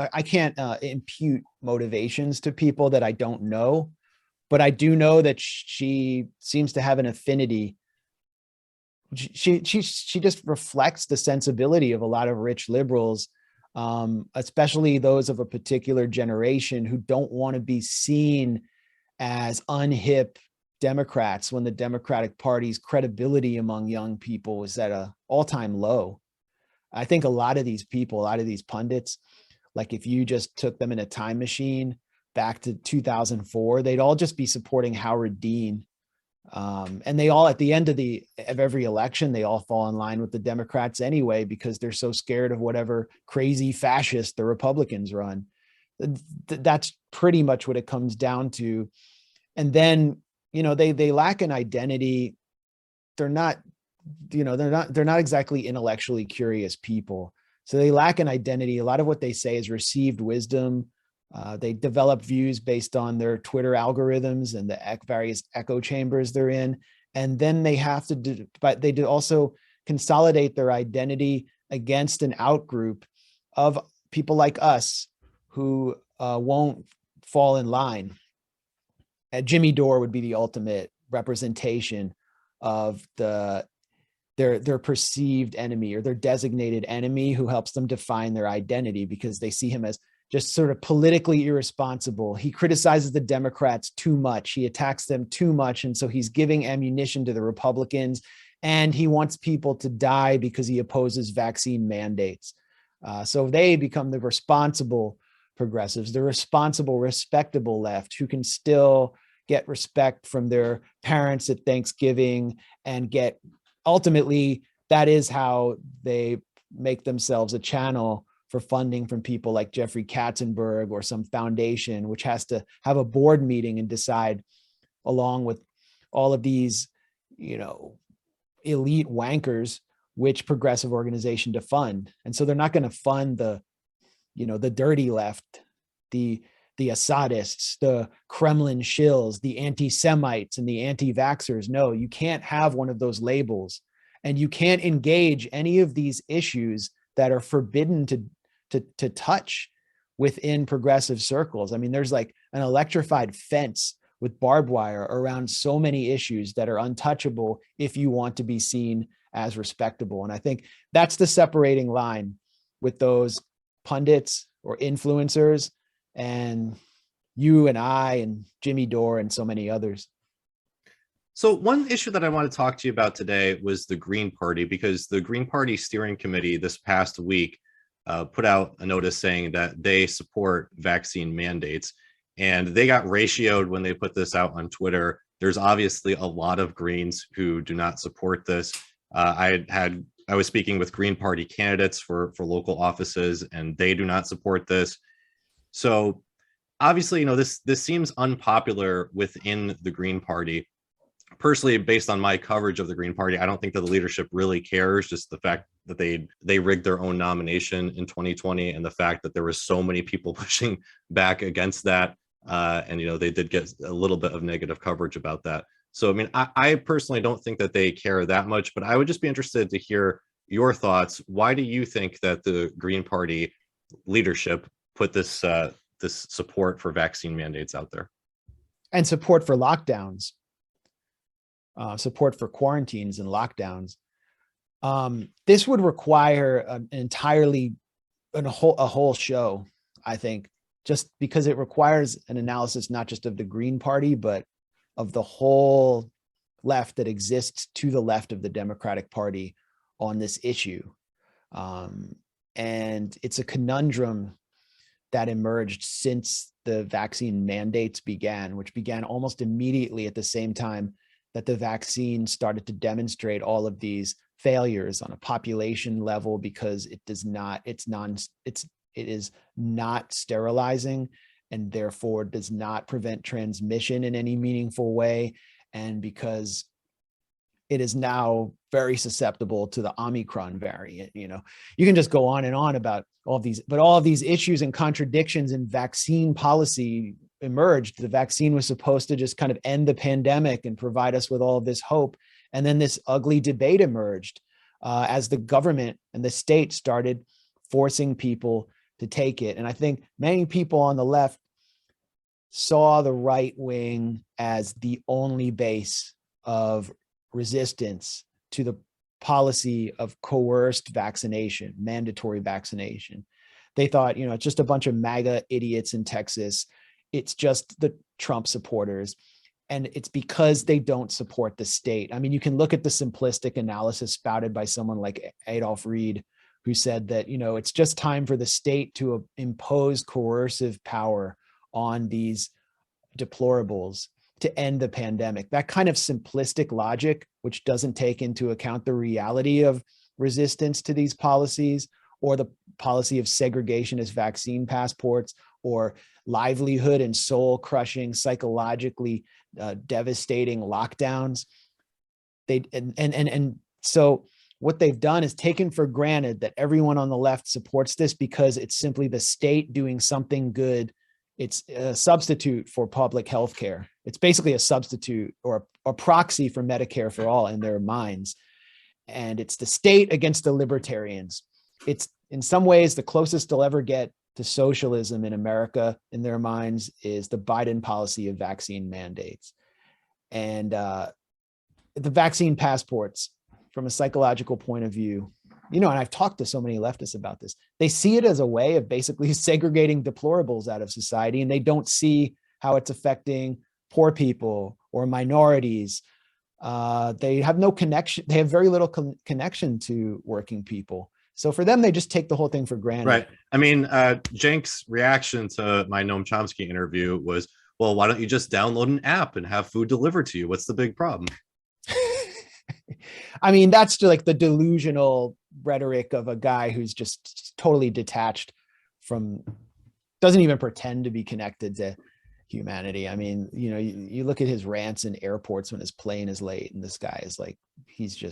impute motivations to people that I don't know, but I do know that she seems to have an affinity. She just reflects the sensibility of a lot of rich liberals, especially those of a particular generation who don't want to be seen as unhip Democrats when the Democratic Party's credibility among young people is at an all-time low. I think a lot of these people, a lot of these pundits, like if you just took them in a time machine back to 2004, they'd all just be supporting Howard Dean. And they all, at the end of every election, they all fall in line with the Democrats anyway, because they're so scared of whatever crazy fascist the Republicans run. That's pretty much what it comes down to. And then, they lack an identity. They're not exactly intellectually curious people. So they lack an identity. A lot of what they say is received wisdom. They develop views based on their Twitter algorithms and the various echo chambers they're in. And then they have to but they do also consolidate their identity against an outgroup of people like us who won't fall in line. Jimmy Dore would be the ultimate representation of their perceived enemy or their designated enemy who helps them define their identity, because they see him as just sort of politically irresponsible. He criticizes the Democrats too much. He attacks them too much. And so he's giving ammunition to the Republicans, and he wants people to die because he opposes vaccine mandates. So they become the responsible progressives, the responsible, respectable left who can still get respect from their parents at Thanksgiving and ultimately, that is how they make themselves a channel for funding from people like Jeffrey Katzenberg or some foundation, which has to have a board meeting and decide, along with all of these, elite wankers, which progressive organization to fund. And so they're not going to fund the dirty left, the Assadists, the Kremlin shills, the anti-Semites and the anti-vaxxers. No, you can't have one of those labels, and you can't engage any of these issues that are forbidden to touch within progressive circles. I mean, there's like an electrified fence with barbed wire around so many issues that are untouchable if you want to be seen as respectable. And I think that's the separating line with those pundits or influencers and you and I and Jimmy Dore and so many others. So one issue that I want to talk to you about today was the Green Party, because the Green Party Steering Committee this past week put out a notice saying that they support vaccine mandates, and they got ratioed when they put this out on Twitter. There's obviously a lot of Greens who do not support this. I was speaking with Green Party candidates for local offices, and they do not support this. So obviously, this seems unpopular within the Green Party. Personally, based on my coverage of the Green Party, I don't think that the leadership really cares. Just the fact that they rigged their own nomination in 2020, and the fact that there were so many people pushing back against that, and they did get a little bit of negative coverage about that. So I mean, I personally don't think that they care that much, but I would just be interested to hear your thoughts. Why do you think that the Green Party leadership put this support for vaccine mandates out there? And support for lockdowns. Support for quarantines and lockdowns. This would require a whole show, I think, just because it requires an analysis not just of the Green Party, but of the whole left that exists to the left of the Democratic Party on this issue. And it's a conundrum that emerged since the vaccine mandates began, which began almost immediately at the same time that the vaccine started to demonstrate all of these failures on a population level, because it is not sterilizing, and therefore does not prevent transmission in any meaningful way. And because it is now very susceptible to the Omicron variant. You can just go on and on about all of these, but all of these issues and contradictions in vaccine policy emerged. The vaccine was supposed to just kind of end the pandemic and provide us with all of this hope. And then this ugly debate emerged as the government and the state started forcing people to take it. And I think many people on the left saw the right wing as the only base of resistance to the policy of coerced vaccination, mandatory vaccination. They thought, it's just a bunch of MAGA idiots in Texas. It's just the Trump supporters. And it's because they don't support the state. I mean, you can look at the simplistic analysis spouted by someone like Adolph Reed, who said that, it's just time for the state to impose coercive power on these deplorables to end the pandemic. That kind of simplistic logic, which doesn't take into account the reality of resistance to these policies, or the policy of segregationist vaccine passports, or livelihood and soul crushing, psychologically devastating lockdowns. So what they've done is taken for granted that everyone on the left supports this because it's simply the state doing something good. It's a substitute for public health care. It's basically a substitute or a proxy for Medicare for all in their minds. And it's the state against the libertarians. It's in some ways the closest they'll ever get to socialism in America in their minds is the Biden policy of vaccine mandates. And the vaccine passports, from a psychological point of view, and I've talked to so many leftists about this, they see it as a way of basically segregating deplorables out of society, and they don't see how it's affecting poor people or minorities. They have no connection. They have very little connection to working people. So for them, they just take the whole thing for granted. Right. I mean, Cenk's reaction to my Noam Chomsky interview was, well, why don't you just download an app and have food delivered to you? What's the big problem? I mean, that's like the delusional rhetoric of a guy who's just totally detached from, doesn't even pretend to be connected to humanity. I mean, you look at his rants in airports when his plane is late, and this guy is like, he's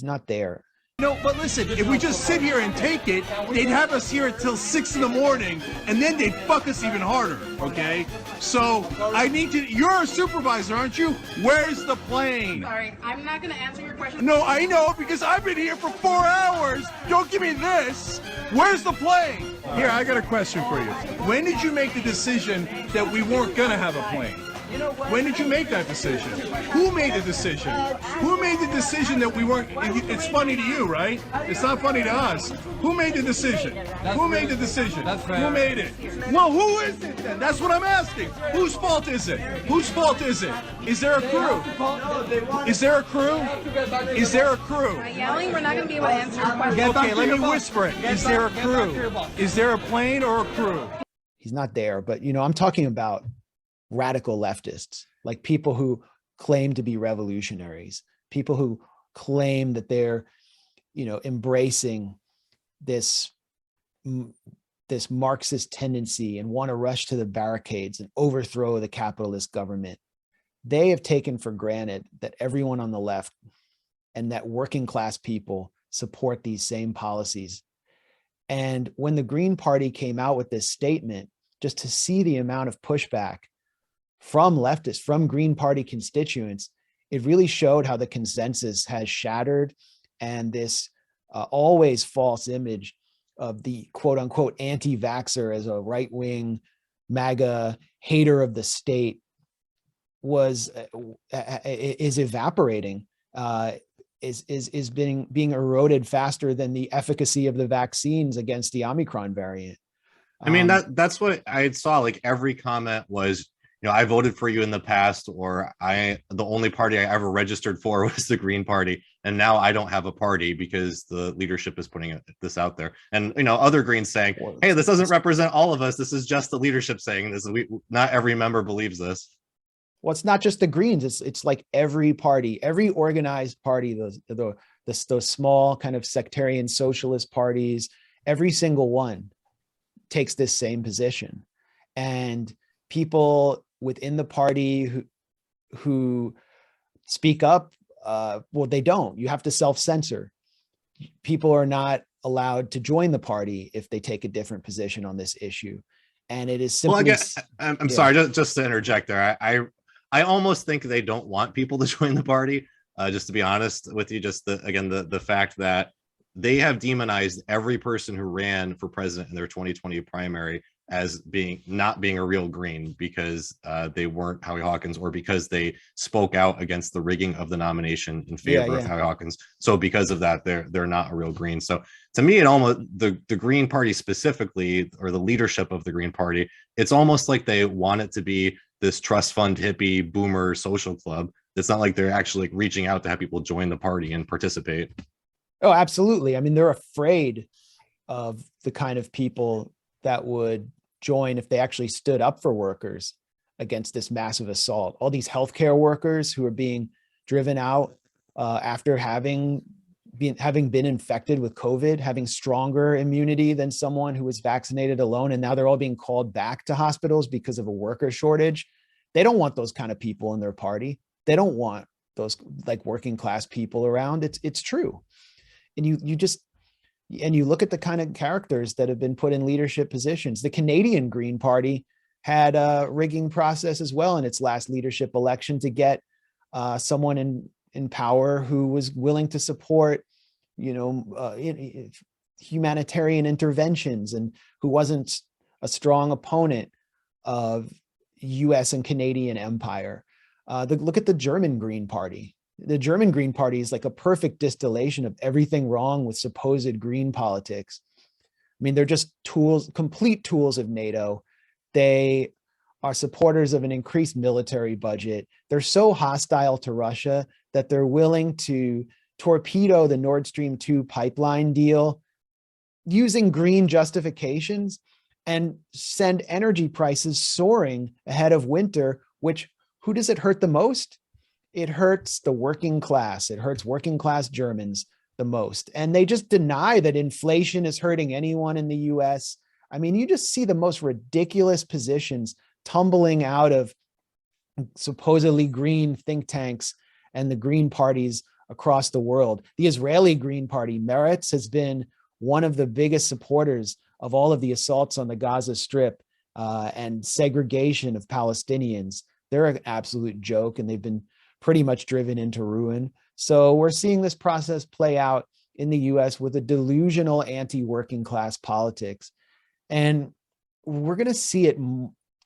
not there. No, but listen, if we just sit here and take it, they'd have us here until 6 in the morning, and then they'd fuck us even harder, okay? So, you're a supervisor, aren't you? Where's the plane? Sorry, I'm not gonna answer your question. No, I know, because I've been here for 4 hours. Don't give me this. Where's the plane? Here, I got a question for you. When did you make the decision that we weren't gonna have a plane? When did you make that decision? Who made the decision? Who made the decision that we weren't? It's funny to you, right? It's not funny to us. Who made the decision? Who made the decision? Who made it? Well, who is it then? That's what I'm asking. Whose fault is it? Whose fault is it? Is there a crew? Is there a crew? Is there a crew? By yelling, we're not going to be able to answer your question. Okay, let me whisper it. Is there a crew? Is there a plane or a crew? He's not there, but I'm talking about radical leftists, like people who claim to be revolutionaries, people who claim that they're, embracing this Marxist tendency and want to rush to the barricades and overthrow the capitalist government. They have taken for granted that everyone on the left and that working class people support these same policies. And when the Green Party came out with this statement, just to see the amount of pushback from leftists, from Green Party constituents, it really showed how the consensus has shattered, and this always false image of the quote unquote anti-vaxxer as a right-wing MAGA hater of the state is evaporating, is being eroded faster than the efficacy of the vaccines against the Omicron variant. I mean, that's what I saw. Like every comment was, I voted for you in the past, or the only party I ever registered for was the Green Party. and now I don't have a party because the leadership is putting this out there. And other Greens saying, hey, this doesn't represent all of us, this is just the leadership saying this. Not every member believes this. Well, it's not just the Greens, it's like every party, every organized party, those small kind of sectarian socialist parties, every single one takes this same position. And people within the party who speak up, well, they don't. You have to self-censor. People are not allowed to join the party if they take a different position on this issue. And it is simply... Well, I'm sorry, just to interject there. I almost think they don't want people to join the party, just to be honest with you. Just the fact that they have demonized every person who ran for president in their 2020 primary as not being a real Green because they weren't Howie Hawkins, or because they spoke out against the rigging of the nomination in favor of Howie Hawkins. So because of that, they're not a real Green. So to me, it almost the Green Party specifically, or the leadership of the Green Party, it's almost like they want it to be this trust fund hippie boomer social club. It's not like they're actually reaching out to have people join the party and participate. Oh, absolutely. I mean, they're afraid of the kind of people that would join if they actually stood up for workers against this massive assault. All these healthcare workers who are being driven out after having been infected with COVID, having stronger immunity than someone who was vaccinated alone. And now they're all being called back to hospitals because of a worker shortage. They don't want those kind of people in their party. They don't want those like working class people around. It's true. And you look at the kind of characters that have been put in leadership positions. The Canadian Green Party had a rigging process as well in its last leadership election to get someone in power who was willing to support, humanitarian interventions, and who wasn't a strong opponent of US and Canadian empire. Look at the German Green Party. The German Green Party is like a perfect distillation of everything wrong with supposed green politics. I mean, they're just tools, complete tools of NATO. They are supporters of an increased military budget. They're so hostile to Russia that they're willing to torpedo the Nord Stream 2 pipeline deal using green justifications and send energy prices soaring ahead of winter, which, who does it hurt the most? It hurts the working class. It hurts working class Germans the most. And they just deny that inflation is hurting anyone in the US. I mean, you just see the most ridiculous positions tumbling out of supposedly green think tanks and the green parties across the world. The Israeli Green Party, Meretz, has been one of the biggest supporters of all of the assaults on the Gaza Strip and segregation of Palestinians. They're an absolute joke, and they've been pretty much driven into ruin. So we're seeing this process play out in the US with a delusional anti-working class politics. And we're going to see it,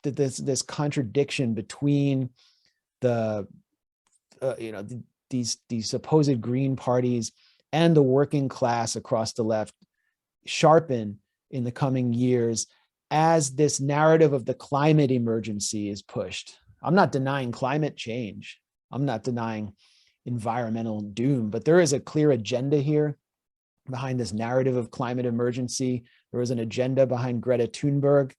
this contradiction between these supposed green parties and the working class across the left sharpen in the coming years as this narrative of the climate emergency is pushed. I'm not denying climate change. I'm not denying environmental doom, but there is a clear agenda here behind this narrative of climate emergency. There is an agenda behind Greta Thunberg,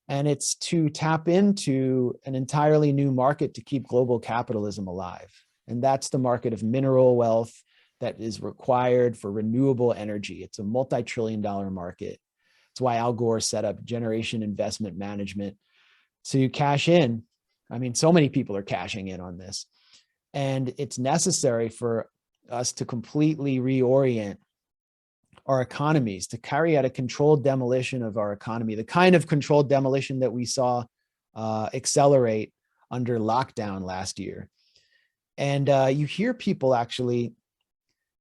and it's to tap into an entirely new market to keep global capitalism alive. And that's the market of mineral wealth that is required for renewable energy. It's a multi-trillion-dollar market. It's why Al Gore set up Generation Investment Management to cash in. I mean, so many people are cashing in on this. And it's necessary for us to completely reorient our economies, to carry out a controlled demolition of our economy, the kind of controlled demolition that we saw accelerate under lockdown last year. And you hear people actually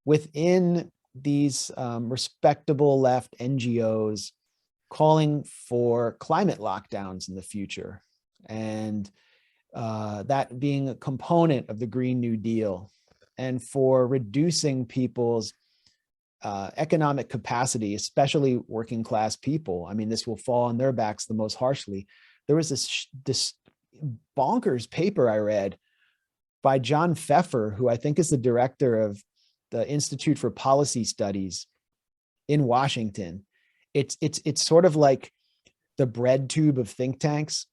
within these respectable left NGOs calling for climate lockdowns in the future, and that being a component of the Green New Deal, and for reducing people's economic capacity, especially working class people. I mean, this will fall on their backs the most harshly. There was this bonkers paper I read by John Pfeffer, who I think is the director of the Institute for Policy Studies in Washington. It's sort of like the bread tube of think tanks.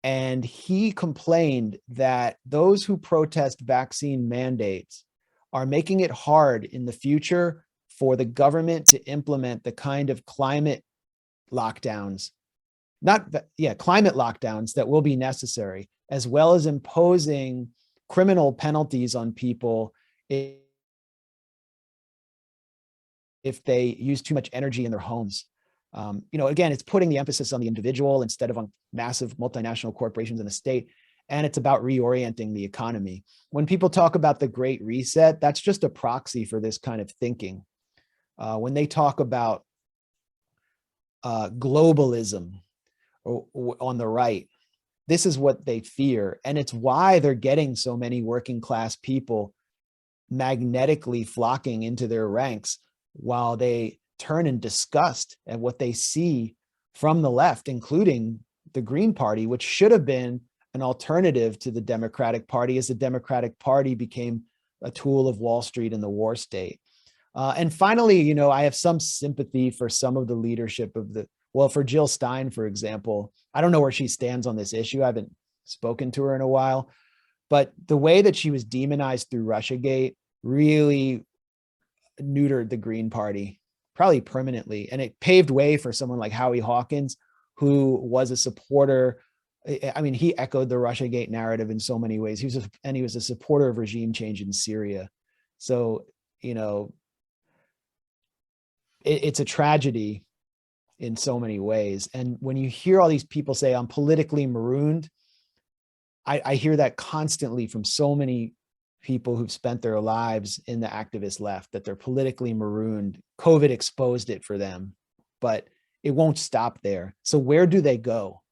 And he complained that those who protest vaccine mandates are making it hard in the future for the government to implement the kind of climate lockdowns, climate lockdowns that will be necessary, as well as imposing criminal penalties on people if they use too much energy in their homes. Again, it's putting the emphasis on the individual instead of on massive multinational corporations in the state. And it's about reorienting the economy. When people talk about the Great Reset, that's just a proxy for this kind of thinking. When they talk about globalism on the right, this is what they fear. And it's why they're getting so many working class people magnetically flocking into their ranks, while they turn in disgust at what they see from the left, including the Green Party, which should have been an alternative to the Democratic Party, as the Democratic Party became a tool of Wall Street and the war state. And finally, I have some sympathy for some of the leadership for Jill Stein, for example. I don't know where she stands on this issue. I haven't spoken to her in a while, but the way that she was demonized through Russiagate really neutered the Green Party, probably permanently. And it paved way for someone like Howie Hawkins, who was a supporter. I mean, he echoed the Russiagate narrative in so many ways. He was a supporter of regime change in Syria. So, it's a tragedy in so many ways. And when you hear all these people say, I'm politically marooned, I hear that constantly from so many people who've spent their lives in the activist left, that they're politically marooned. COVID exposed it for them, but it won't stop there. So where do they go?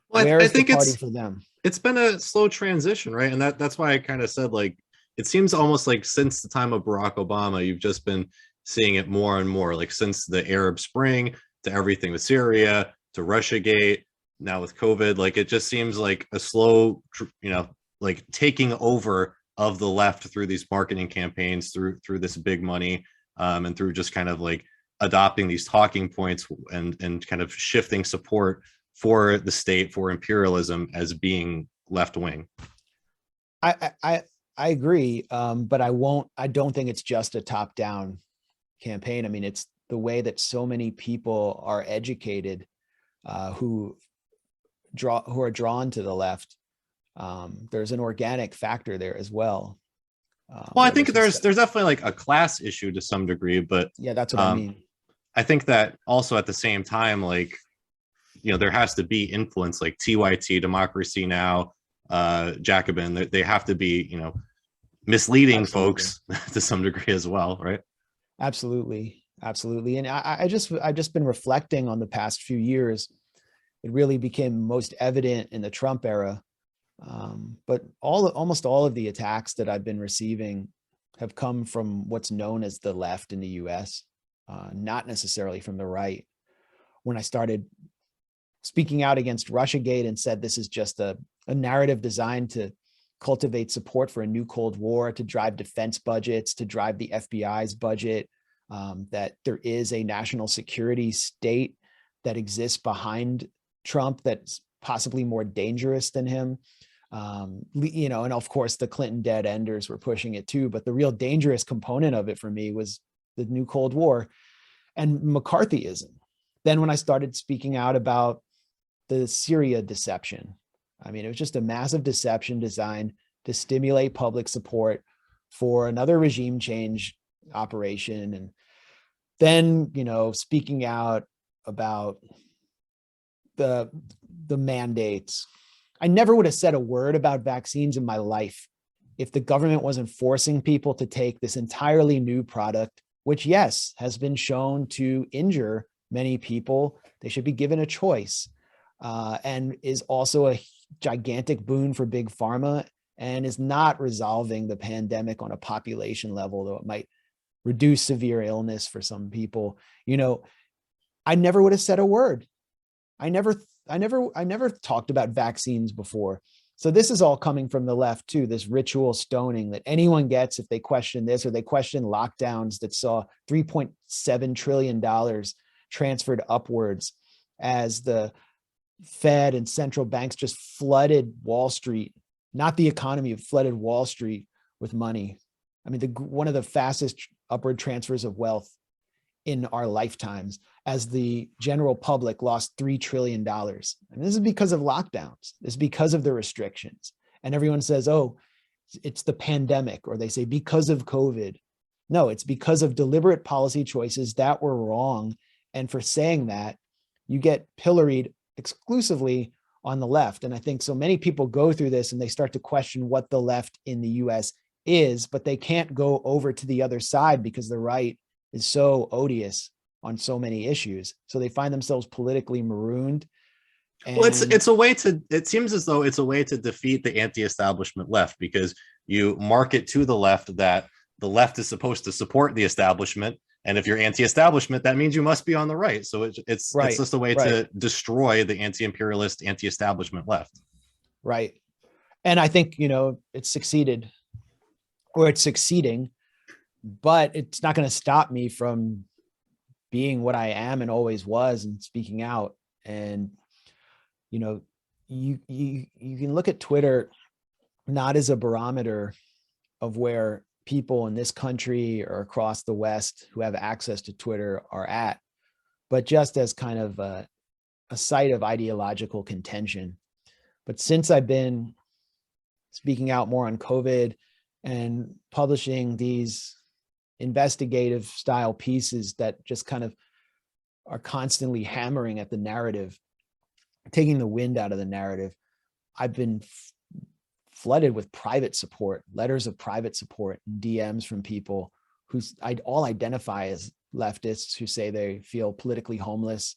Well, Where I is the think party for them? It's been a slow transition, right? And that's why I kind of said, like, it seems almost like since the time of Barack Obama, you've just been seeing it more and more, like since the Arab Spring to everything with Syria to Russiagate, now with COVID. Like, it just seems like a slow, like taking over of the left through these marketing campaigns, through this big money, and through just kind of like adopting these talking points and kind of shifting support for the state, for imperialism, as being left wing. I agree, but I don't think it's just a top down campaign. I mean, it's the way that so many people are educated, who are drawn to the left. There's an organic factor there as well. Well, I think there's definitely like a class issue to some degree, but yeah, that's what I mean. I think that also at the same time, like, there has to be influence, like TYT, Democracy Now, Jacobin. They have to be, misleading folks to some degree as well, right? Absolutely. And I've just been reflecting on the past few years. It really became most evident in the Trump era. But almost all of the attacks that I've been receiving have come from what's known as the left in the US, not necessarily from the right. When I started speaking out against Russiagate and said this is just a narrative designed to cultivate support for a new Cold War, to drive defense budgets, to drive the FBI's budget, that there is a national security state that exists behind Trump that's possibly more dangerous than him. And of course the Clinton dead enders were pushing it too, but the real dangerous component of it for me was the new Cold War and McCarthyism. Then when I started speaking out about the Syria deception, I mean, it was just a massive deception designed to stimulate public support for another regime change operation. And then, speaking out about the mandates. I never would have said a word about vaccines in my life if the government wasn't forcing people to take this entirely new product, which, yes, has been shown to injure many people. They should be given a choice, and is also a gigantic boon for big pharma, and is not resolving the pandemic on a population level, though it might reduce severe illness for some people. I never would have said a word. I never talked about vaccines before. So this is all coming from the left too, this ritual stoning that anyone gets if they question this, or they question lockdowns that saw $3.7 trillion transferred upwards as the Fed and central banks just flooded Wall Street, not the economy, flooded Wall Street with money. I mean, one of the fastest upward transfers of wealth in our lifetimes, as the general public lost $3 trillion. And this is because of lockdowns. This is because of the restrictions. And everyone says, oh, it's the pandemic, or they say because of COVID. No, it's because of deliberate policy choices that were wrong. And for saying that, you get pilloried exclusively on the left. And I think so many people go through this and they start to question what the left in the US is, but they can't go over to the other side because the right is so odious on so many issues. So they find themselves politically marooned. And well, it's a way to, it seems as though it's a way to defeat the anti-establishment left, because you market to the left that the left is supposed to support the establishment. And if you're anti-establishment, that means you must be on the right. So it's just a way to destroy the anti-imperialist, anti-establishment left. Right. And I think, it's succeeded, or it's succeeding, but it's not going to stop me from being what I am and always was and speaking out. And, you can look at Twitter not as a barometer of where people in this country or across the West who have access to Twitter are at, but just as kind of a site of ideological contention. But since I've been speaking out more on COVID and publishing these investigative style pieces that just kind of are constantly hammering at the narrative, taking the wind out of the narrative, I've been flooded with private support, letters of private support, DMs from people who all identify as leftists, who say they feel politically homeless,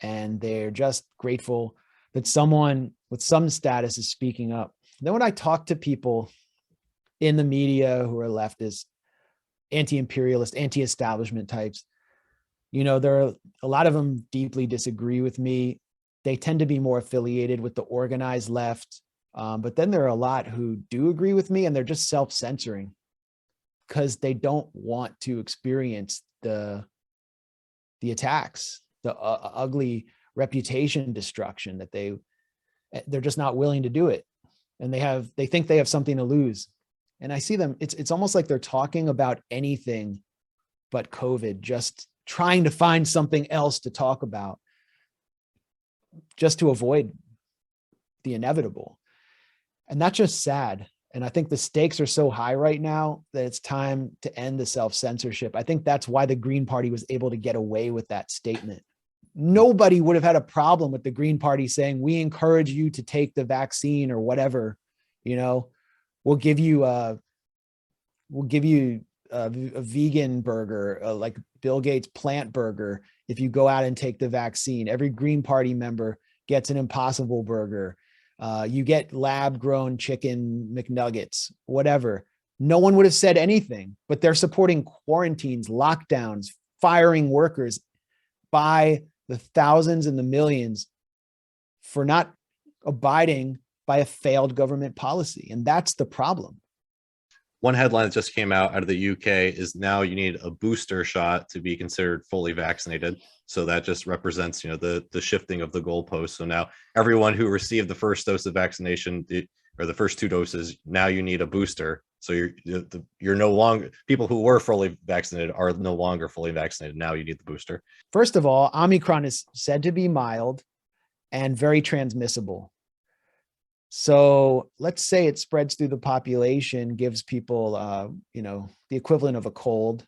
and they're just grateful that someone with some status is speaking up. Then when I talk to people in the media who are leftist, anti-imperialist, anti-establishment types, there are a lot of them deeply disagree with me. They tend to be more affiliated with the organized left. But then there are a lot who do agree with me, and they're just self-censoring because they don't want to experience the attacks, the ugly reputation destruction that they're just not willing to do it. And they think they have something to lose. And I see them, it's almost like they're talking about anything but COVID, just trying to find something else to talk about just to avoid the inevitable. And that's just sad. And I think the stakes are so high right now that it's time to end the self-censorship. I think that's why the Green Party was able to get away with that statement. Nobody would have had a problem with the Green Party saying, we encourage you to take the vaccine or whatever, we'll give you a vegan burger, like Bill Gates plant burger, if you go out and take the vaccine. Every Green Party member gets an Impossible burger. You get lab-grown chicken McNuggets, whatever. No one would have said anything, but they're supporting quarantines, lockdowns, firing workers by the thousands and the millions for not abiding by a failed government policy. And that's the problem. One headline that just came out of the UK is now you need a booster shot to be considered fully vaccinated. So that just represents, the shifting of the goalposts. So now everyone who received the first dose of vaccination or the first two doses, now you need a booster. So you're no longer, people who were fully vaccinated are no longer fully vaccinated. Now you need the booster. First of all, Omicron is said to be mild and very transmissible. So let's say it spreads through the population, gives people, the equivalent of a cold.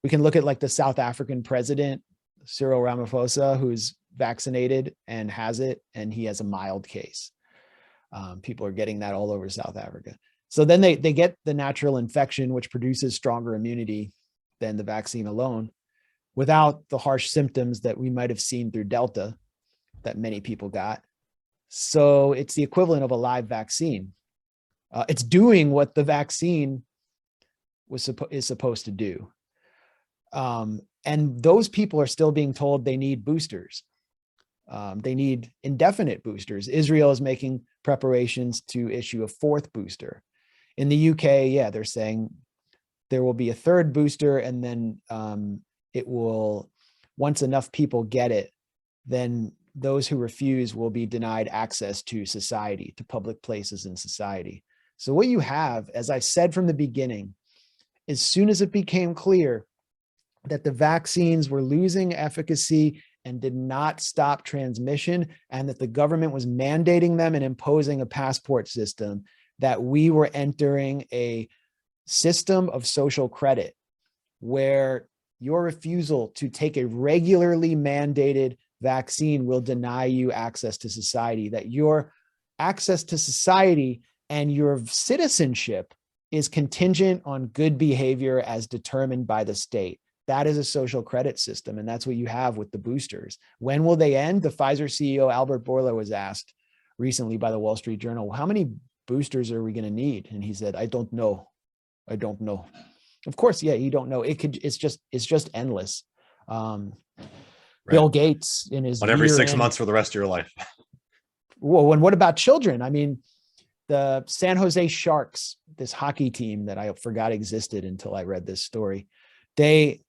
We can look at like the South African president, Cyril Ramaphosa, who's vaccinated and has it, and he has a mild case. People are getting that all over South Africa. So then they get the natural infection, which produces stronger immunity than the vaccine alone, without the harsh symptoms that we might have seen through Delta that many people got. So it's the equivalent of a live vaccine. It's doing what the vaccine is supposed to do. And those people are still being told they need boosters. They need indefinite boosters. Israel is making preparations to issue a fourth booster. In the UK, yeah, they're saying there will be a third booster, and then it will, once enough people get it, then those who refuse will be denied access to society, to public places in society. So what you have, as I said from the beginning, as soon as it became clear that the vaccines were losing efficacy and did not stop transmission, and that the government was mandating them and imposing a passport system, that we were entering a system of social credit where your refusal to take a regularly mandated vaccine will deny you access to society, that your access to society and your citizenship is contingent on good behavior as determined by the state. That is a social credit system, and that's what you have with the boosters. When will they end? The Pfizer CEO, Albert Bourla, was asked recently by the Wall Street Journal, how many boosters are we going to need? And he said, I don't know. I don't know. Of course, yeah, you don't know. It's just endless. Bill Gates in his every 6 months for the rest of your life. Well, and what about children? I mean, the San Jose Sharks, this hockey team that I forgot existed until I read this story, they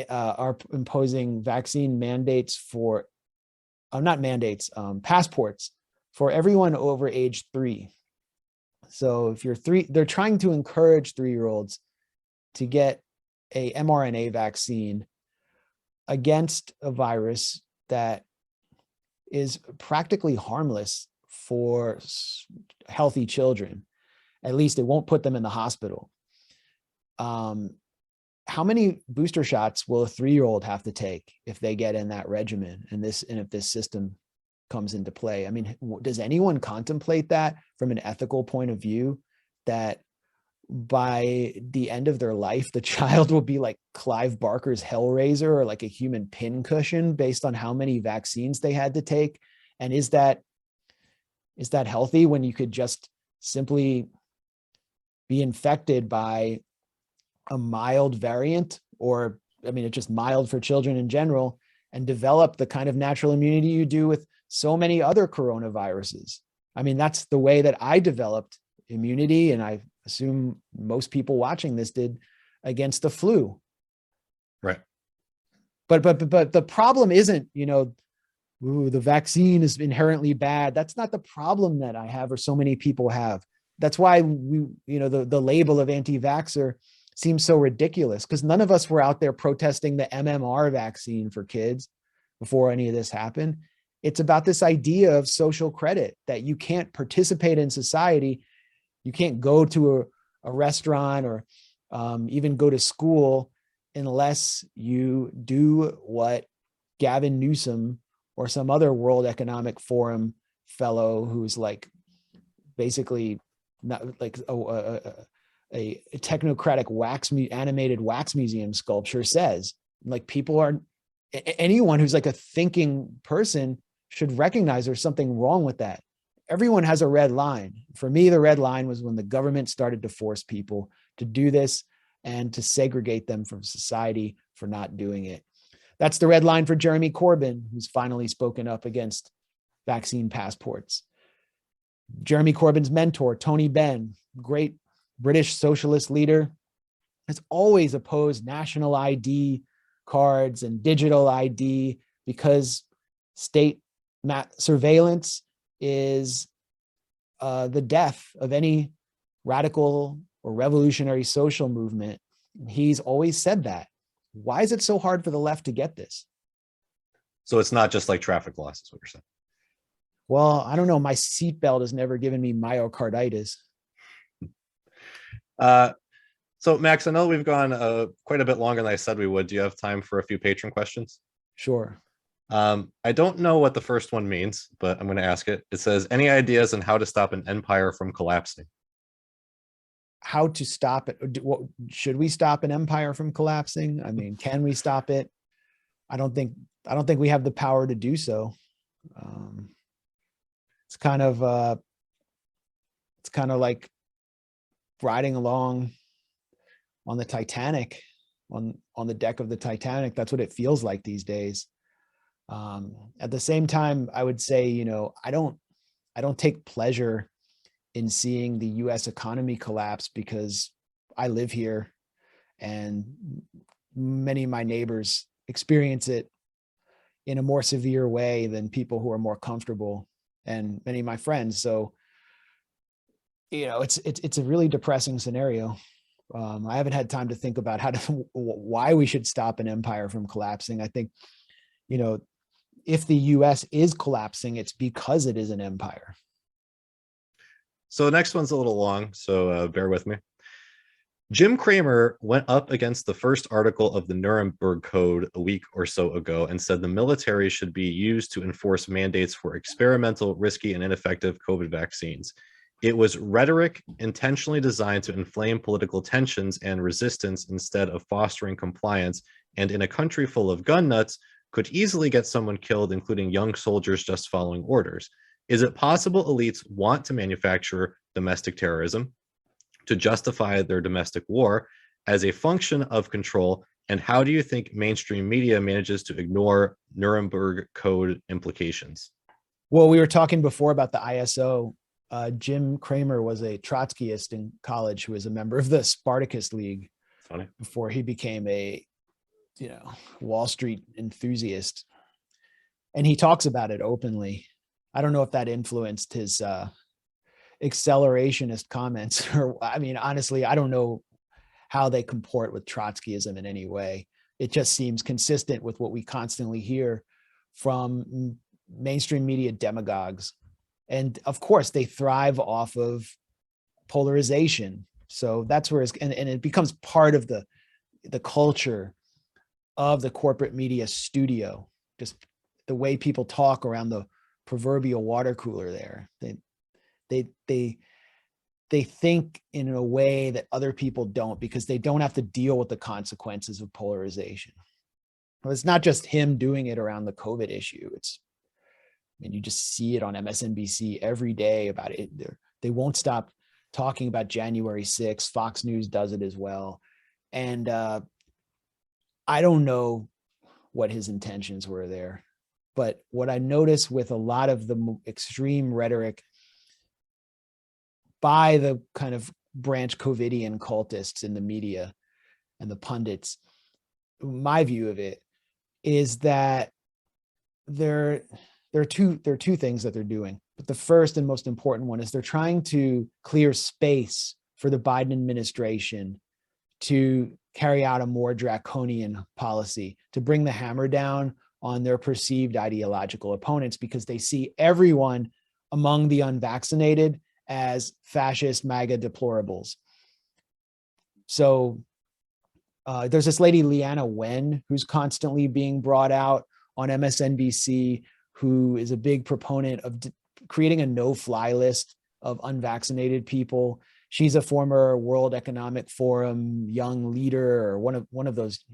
are imposing vaccine mandates for, not mandates, passports for everyone over age 3. So if you're 3, they're trying to encourage 3-year-olds to get a mRNA vaccine against a virus that is practically harmless for healthy children. At least it won't put them in the hospital. How many booster shots will a 3-year-old have to take if they get in that regimen and if this system comes into play? I mean, does anyone contemplate that from an ethical point of view, that by the end of their life, the child will be like Clive Barker's Hellraiser, or like a human pincushion based on how many vaccines they had to take? And is that healthy when you could just simply be infected by a mild variant, or, I mean, it's just mild for children in general, and develop the kind of natural immunity you do with so many other coronaviruses? I mean, that's the way that I developed immunity, and I assume most people watching this did, against the flu. Right. But the problem isn't, the vaccine is inherently bad. That's not the problem that I have, or so many people have. That's why the label of anti-vaxxer seems so ridiculous, because none of us were out there protesting the MMR vaccine for kids before any of this happened. It's about this idea of social credit, that you can't participate in society. You can't go to a restaurant or even go to school unless you do what Gavin Newsom or some other World Economic Forum fellow, who's like basically not like a technocratic animated wax museum sculpture, says. Like, anyone who's like a thinking person should recognize there's something wrong with that. Everyone has a red line. For me, the red line was when the government started to force people to do this and to segregate them from society for not doing it. That's the red line for Jeremy Corbyn, who's finally spoken up against vaccine passports. Jeremy Corbyn's mentor, Tony Benn, great British socialist leader, has always opposed national ID cards and digital ID because state surveillance is the death of any radical or revolutionary social movement. He's always said that. Why is it so hard for the left to get this? So it's not just like traffic laws, is what you're saying. Well, I don't know. My seatbelt has never given me myocarditis. So Max, I know we've gone quite a bit longer than I said we would. Do you have time for a few patron questions? Sure. I don't know what the first one means, but I'm going to ask it. It says, any ideas on how to stop an empire from collapsing? How to stop it? Should we stop an empire from collapsing? I mean, can we stop it? I don't think we have the power to do so. It's kind of like riding along on the Titanic, on the deck of the Titanic. That's what it feels like these days. At the same time, I would say, I don't take pleasure in seeing the US economy collapse because I live here and many of my neighbors experience it in a more severe way than people who are more comfortable, and many of my friends. So, it's a really depressing scenario. I haven't had time to think about why we should stop an empire from collapsing. I think, if the US is collapsing, it's because it is an empire. So the next one's a little long, so bear with me. Jim Cramer went up against the first article of the Nuremberg Code a week or so ago and said the military should be used to enforce mandates for experimental, risky, and ineffective COVID vaccines. It was rhetoric intentionally designed to inflame political tensions and resistance instead of fostering compliance, and in a country full of gun nuts, could easily get someone killed, including young soldiers just following orders. Is it possible elites want to manufacture domestic terrorism to justify their domestic war as a function of control? And how do you think mainstream media manages to ignore Nuremberg Code implications? Well, we were talking before about the ISO. Jim Cramer was a Trotskyist in college who was a member of the Spartacus League. Funny. Before he became a Wall Street enthusiast. And he talks about it openly. I don't know if that influenced his accelerationist comments, or honestly, I don't know how they comport with Trotskyism in any way. It just seems consistent with what we constantly hear from mainstream media demagogues. And of course, they thrive off of polarization. So that's where and it becomes part of the culture of the corporate media studio, just the way people talk around the proverbial water cooler there. They think in a way that other people don't, because they don't have to deal with the consequences of polarization. Well, it's not just him doing it around the COVID issue. You just see it on MSNBC every day about it. They won't stop talking about January 6th. Fox News does it as well. And I don't know what his intentions were there, but what I noticed with a lot of the extreme rhetoric by the kind of branch COVIDian cultists in the media and the pundits, my view of it is that there are two things that they're doing. But the first and most important one is they're trying to clear space for the Biden administration to carry out a more draconian policy, to bring the hammer down on their perceived ideological opponents, because they see everyone among the unvaccinated as fascist MAGA deplorables. So there's this lady, Leanna Wen, who's constantly being brought out on MSNBC, who is a big proponent of creating a no-fly list of unvaccinated people. She's a former World Economic Forum young leader, or one of those,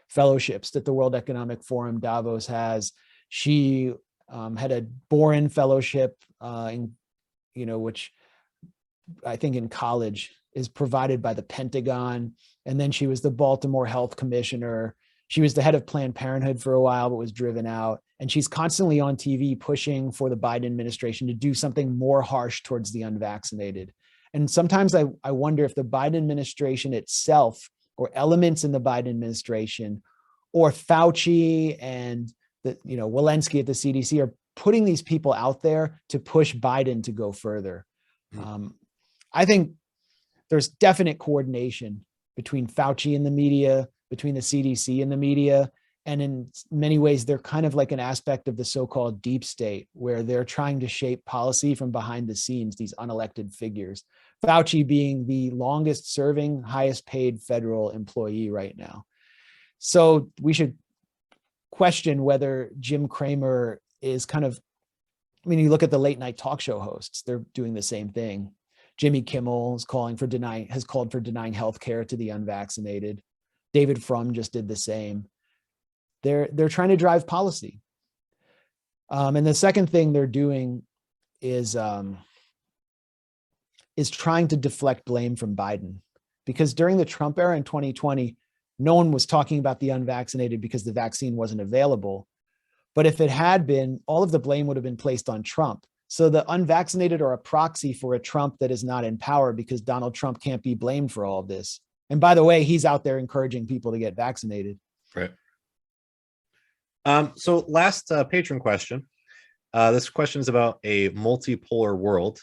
fellowships that the World Economic Forum Davos has. She had a Boren fellowship, which I think in college is provided by the Pentagon. And then she was the Baltimore Health Commissioner. She was the head of Planned Parenthood for a while, but was driven out. And she's constantly on TV pushing for the Biden administration to do something more harsh towards the unvaccinated. And sometimes I wonder if the Biden administration itself, or elements in the Biden administration, or Fauci and Walensky at the CDC, are putting these people out there to push Biden to go further. I think there's definite coordination between Fauci and the media, between the CDC and the media. And in many ways, they're kind of like an aspect of the so-called deep state, where they're trying to shape policy from behind the scenes, these unelected figures. Fauci being the longest serving, highest paid federal employee right now. So we should question whether Jim Cramer is kind of, you look at the late night talk show hosts, they're doing the same thing. Jimmy Kimmel has called for denying healthcare to the unvaccinated. David Frum just did the same. They're trying to drive policy. And the second thing they're doing is trying to deflect blame from Biden. Because during the Trump era in 2020, no one was talking about the unvaccinated because the vaccine wasn't available. But if it had been, all of the blame would have been placed on Trump. So the unvaccinated are a proxy for a Trump that is not in power, because Donald Trump can't be blamed for all of this. And by the way, he's out there encouraging people to get vaccinated. Right. So last patron question. This question is about a multipolar world.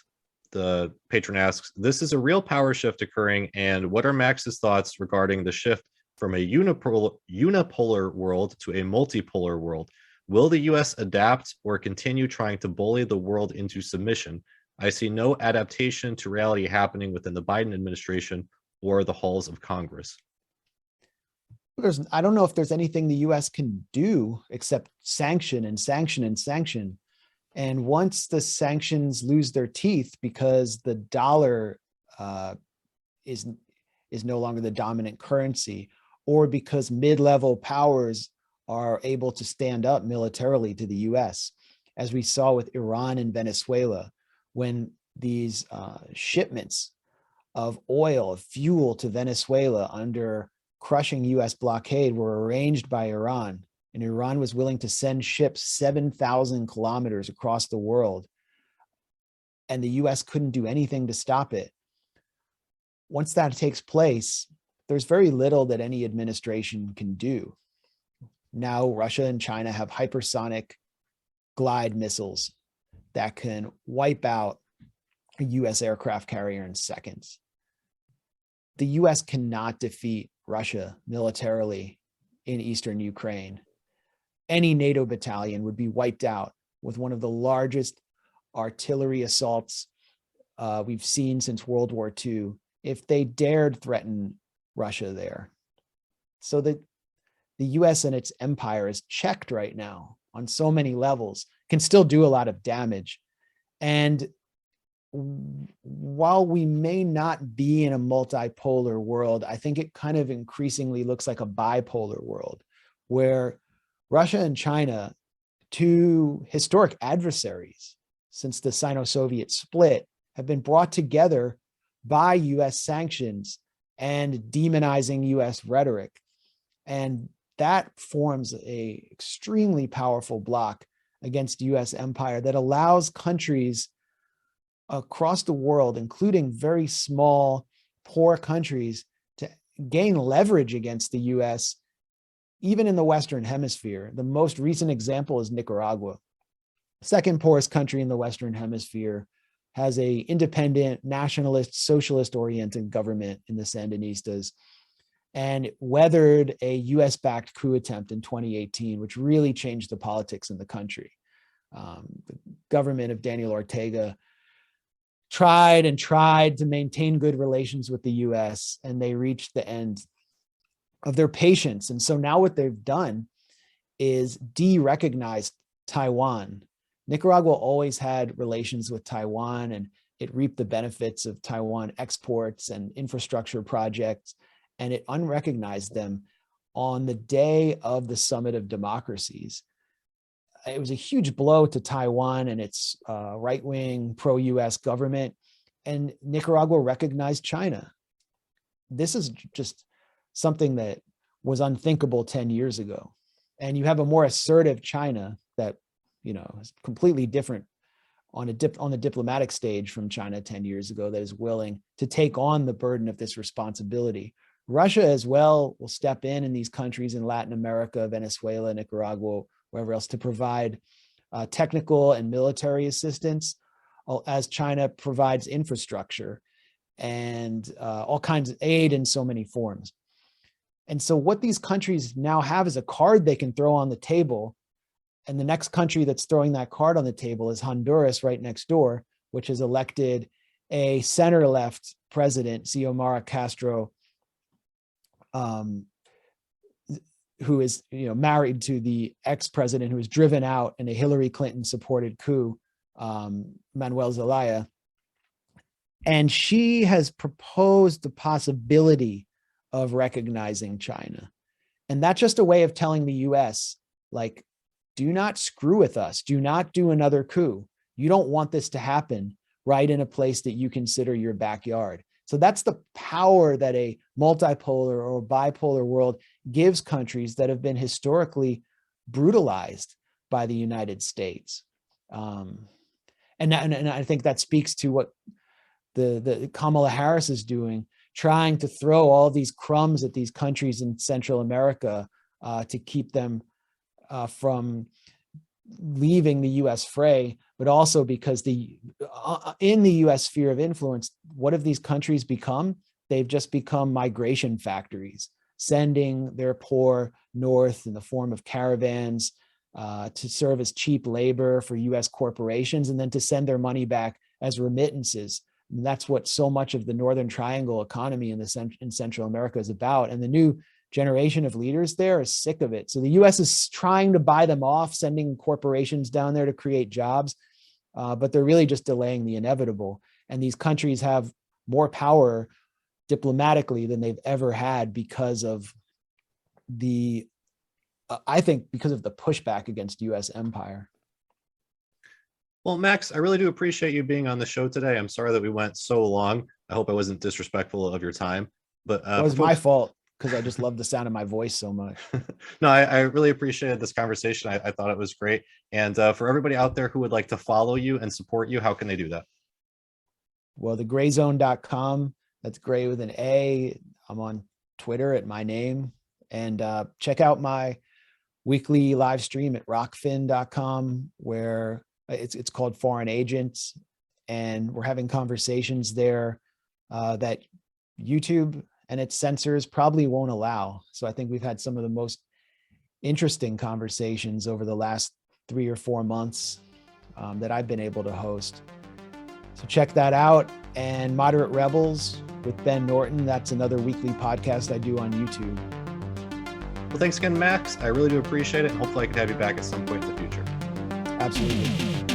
The patron asks, this is a real power shift occurring, and what are Max's thoughts regarding the shift from a unipolar world to a multipolar world? Will the US adapt or continue trying to bully the world into submission? I see no adaptation to reality happening within the Biden administration or the halls of Congress. I don't know if there's anything the US can do except sanction and sanction and sanction. And once the sanctions lose their teeth because the dollar is no longer the dominant currency, or because mid-level powers are able to stand up militarily to the US, as we saw with Iran and Venezuela, when these shipments of oil, of fuel to Venezuela under crushing US blockade were arranged by Iran. And Iran was willing to send ships 7,000 kilometers across the world. And the US couldn't do anything to stop it. Once that takes place, there's very little that any administration can do. Now, Russia and China have hypersonic glide missiles that can wipe out a US aircraft carrier in seconds. The US cannot defeat Russia militarily in eastern Ukraine. Any NATO battalion would be wiped out with one of the largest artillery assaults we've seen since World War II if they dared threaten Russia there. So that the US and its empire is checked right now on so many levels, can still do a lot of damage. And while we may not be in a multipolar world, I think it kind of increasingly looks like a bipolar world, where Russia and China, two historic adversaries since the Sino-Soviet split, have been brought together by US sanctions and demonizing US rhetoric. And that forms a extremely powerful bloc against US empire that allows countries across the world, including very small, poor countries, to gain leverage against the US, even in the Western Hemisphere. The most recent example is Nicaragua. Second poorest country in the Western Hemisphere, has a independent, nationalist, socialist-oriented government in the Sandinistas, and weathered a US-backed coup attempt in 2018, which really changed the politics in the country. The government of Daniel Ortega tried to maintain good relations with the US, and they reached the end of their patience. And so now what they've done is de-recognize Taiwan. Nicaragua always had relations with Taiwan, and it reaped the benefits of Taiwan exports and infrastructure projects, and it unrecognized them on the day of the Summit of Democracies. It was a huge blow to Taiwan and its right-wing pro-US government, and Nicaragua recognized China. This is just something that was unthinkable 10 years ago. And you have a more assertive China that, is completely different on the diplomatic stage from China 10 years ago, that is willing to take on the burden of this responsibility. Russia as well will step in these countries in Latin America, Venezuela, Nicaragua, wherever else, to provide technical and military assistance, as China provides infrastructure and all kinds of aid in so many forms. And so what these countries now have is a card they can throw on the table. And the next country that's throwing that card on the table is Honduras, right next door, which has elected a center-left president, Xiomara Castro, who is married to the ex-president who was driven out in a Hillary Clinton-supported coup, Manuel Zelaya. And she has proposed the possibility of recognizing China. And that's just a way of telling the US, like, do not screw with us. Do not do another coup. You don't want this to happen right in a place that you consider your backyard. So that's the power that a multipolar or bipolar world gives countries that have been historically brutalized by the United States. And I think that speaks to what the Kamala Harris is doing, trying to throw all these crumbs at these countries in Central America to keep them from leaving the U.S. fray, but also because in the U.S. sphere of influence, what have these countries become? They've just become migration factories, sending their poor north in the form of caravans to serve as cheap labor for U.S. corporations, and then to send their money back as remittances. And that's what so much of the Northern Triangle economy in Central America is about. And the new generation of leaders there is sick of it. So the U.S. is trying to buy them off, sending corporations down there to create jobs, but they're really just delaying the inevitable. And these countries have more power diplomatically than they've ever had because of I think because of the pushback against U.S. empire. Well, Max, I really do appreciate you being on the show today. I'm sorry that we went so long. I hope I wasn't disrespectful of your time. But it was my fault, because I just love the sound of my voice so much. No, I really appreciated this conversation. I thought it was great. And for everybody out there who would like to follow you and support you, how can they do that? Well, the Grayzone.com, that's Gray with an A. I'm on Twitter at my name. And check out my weekly live stream at rockfin.com, where it's called Foreign Agents. And we're having conversations there that YouTube and its censors probably won't allow. So I think we've had some of the most interesting conversations over the last 3 or 4 months that I've been able to host. So check that out. And Moderate Rebels with Ben Norton, that's another weekly podcast I do on YouTube. Well, thanks again, Max. I really do appreciate it. And hopefully I can have you back at some point in the future. Absolutely.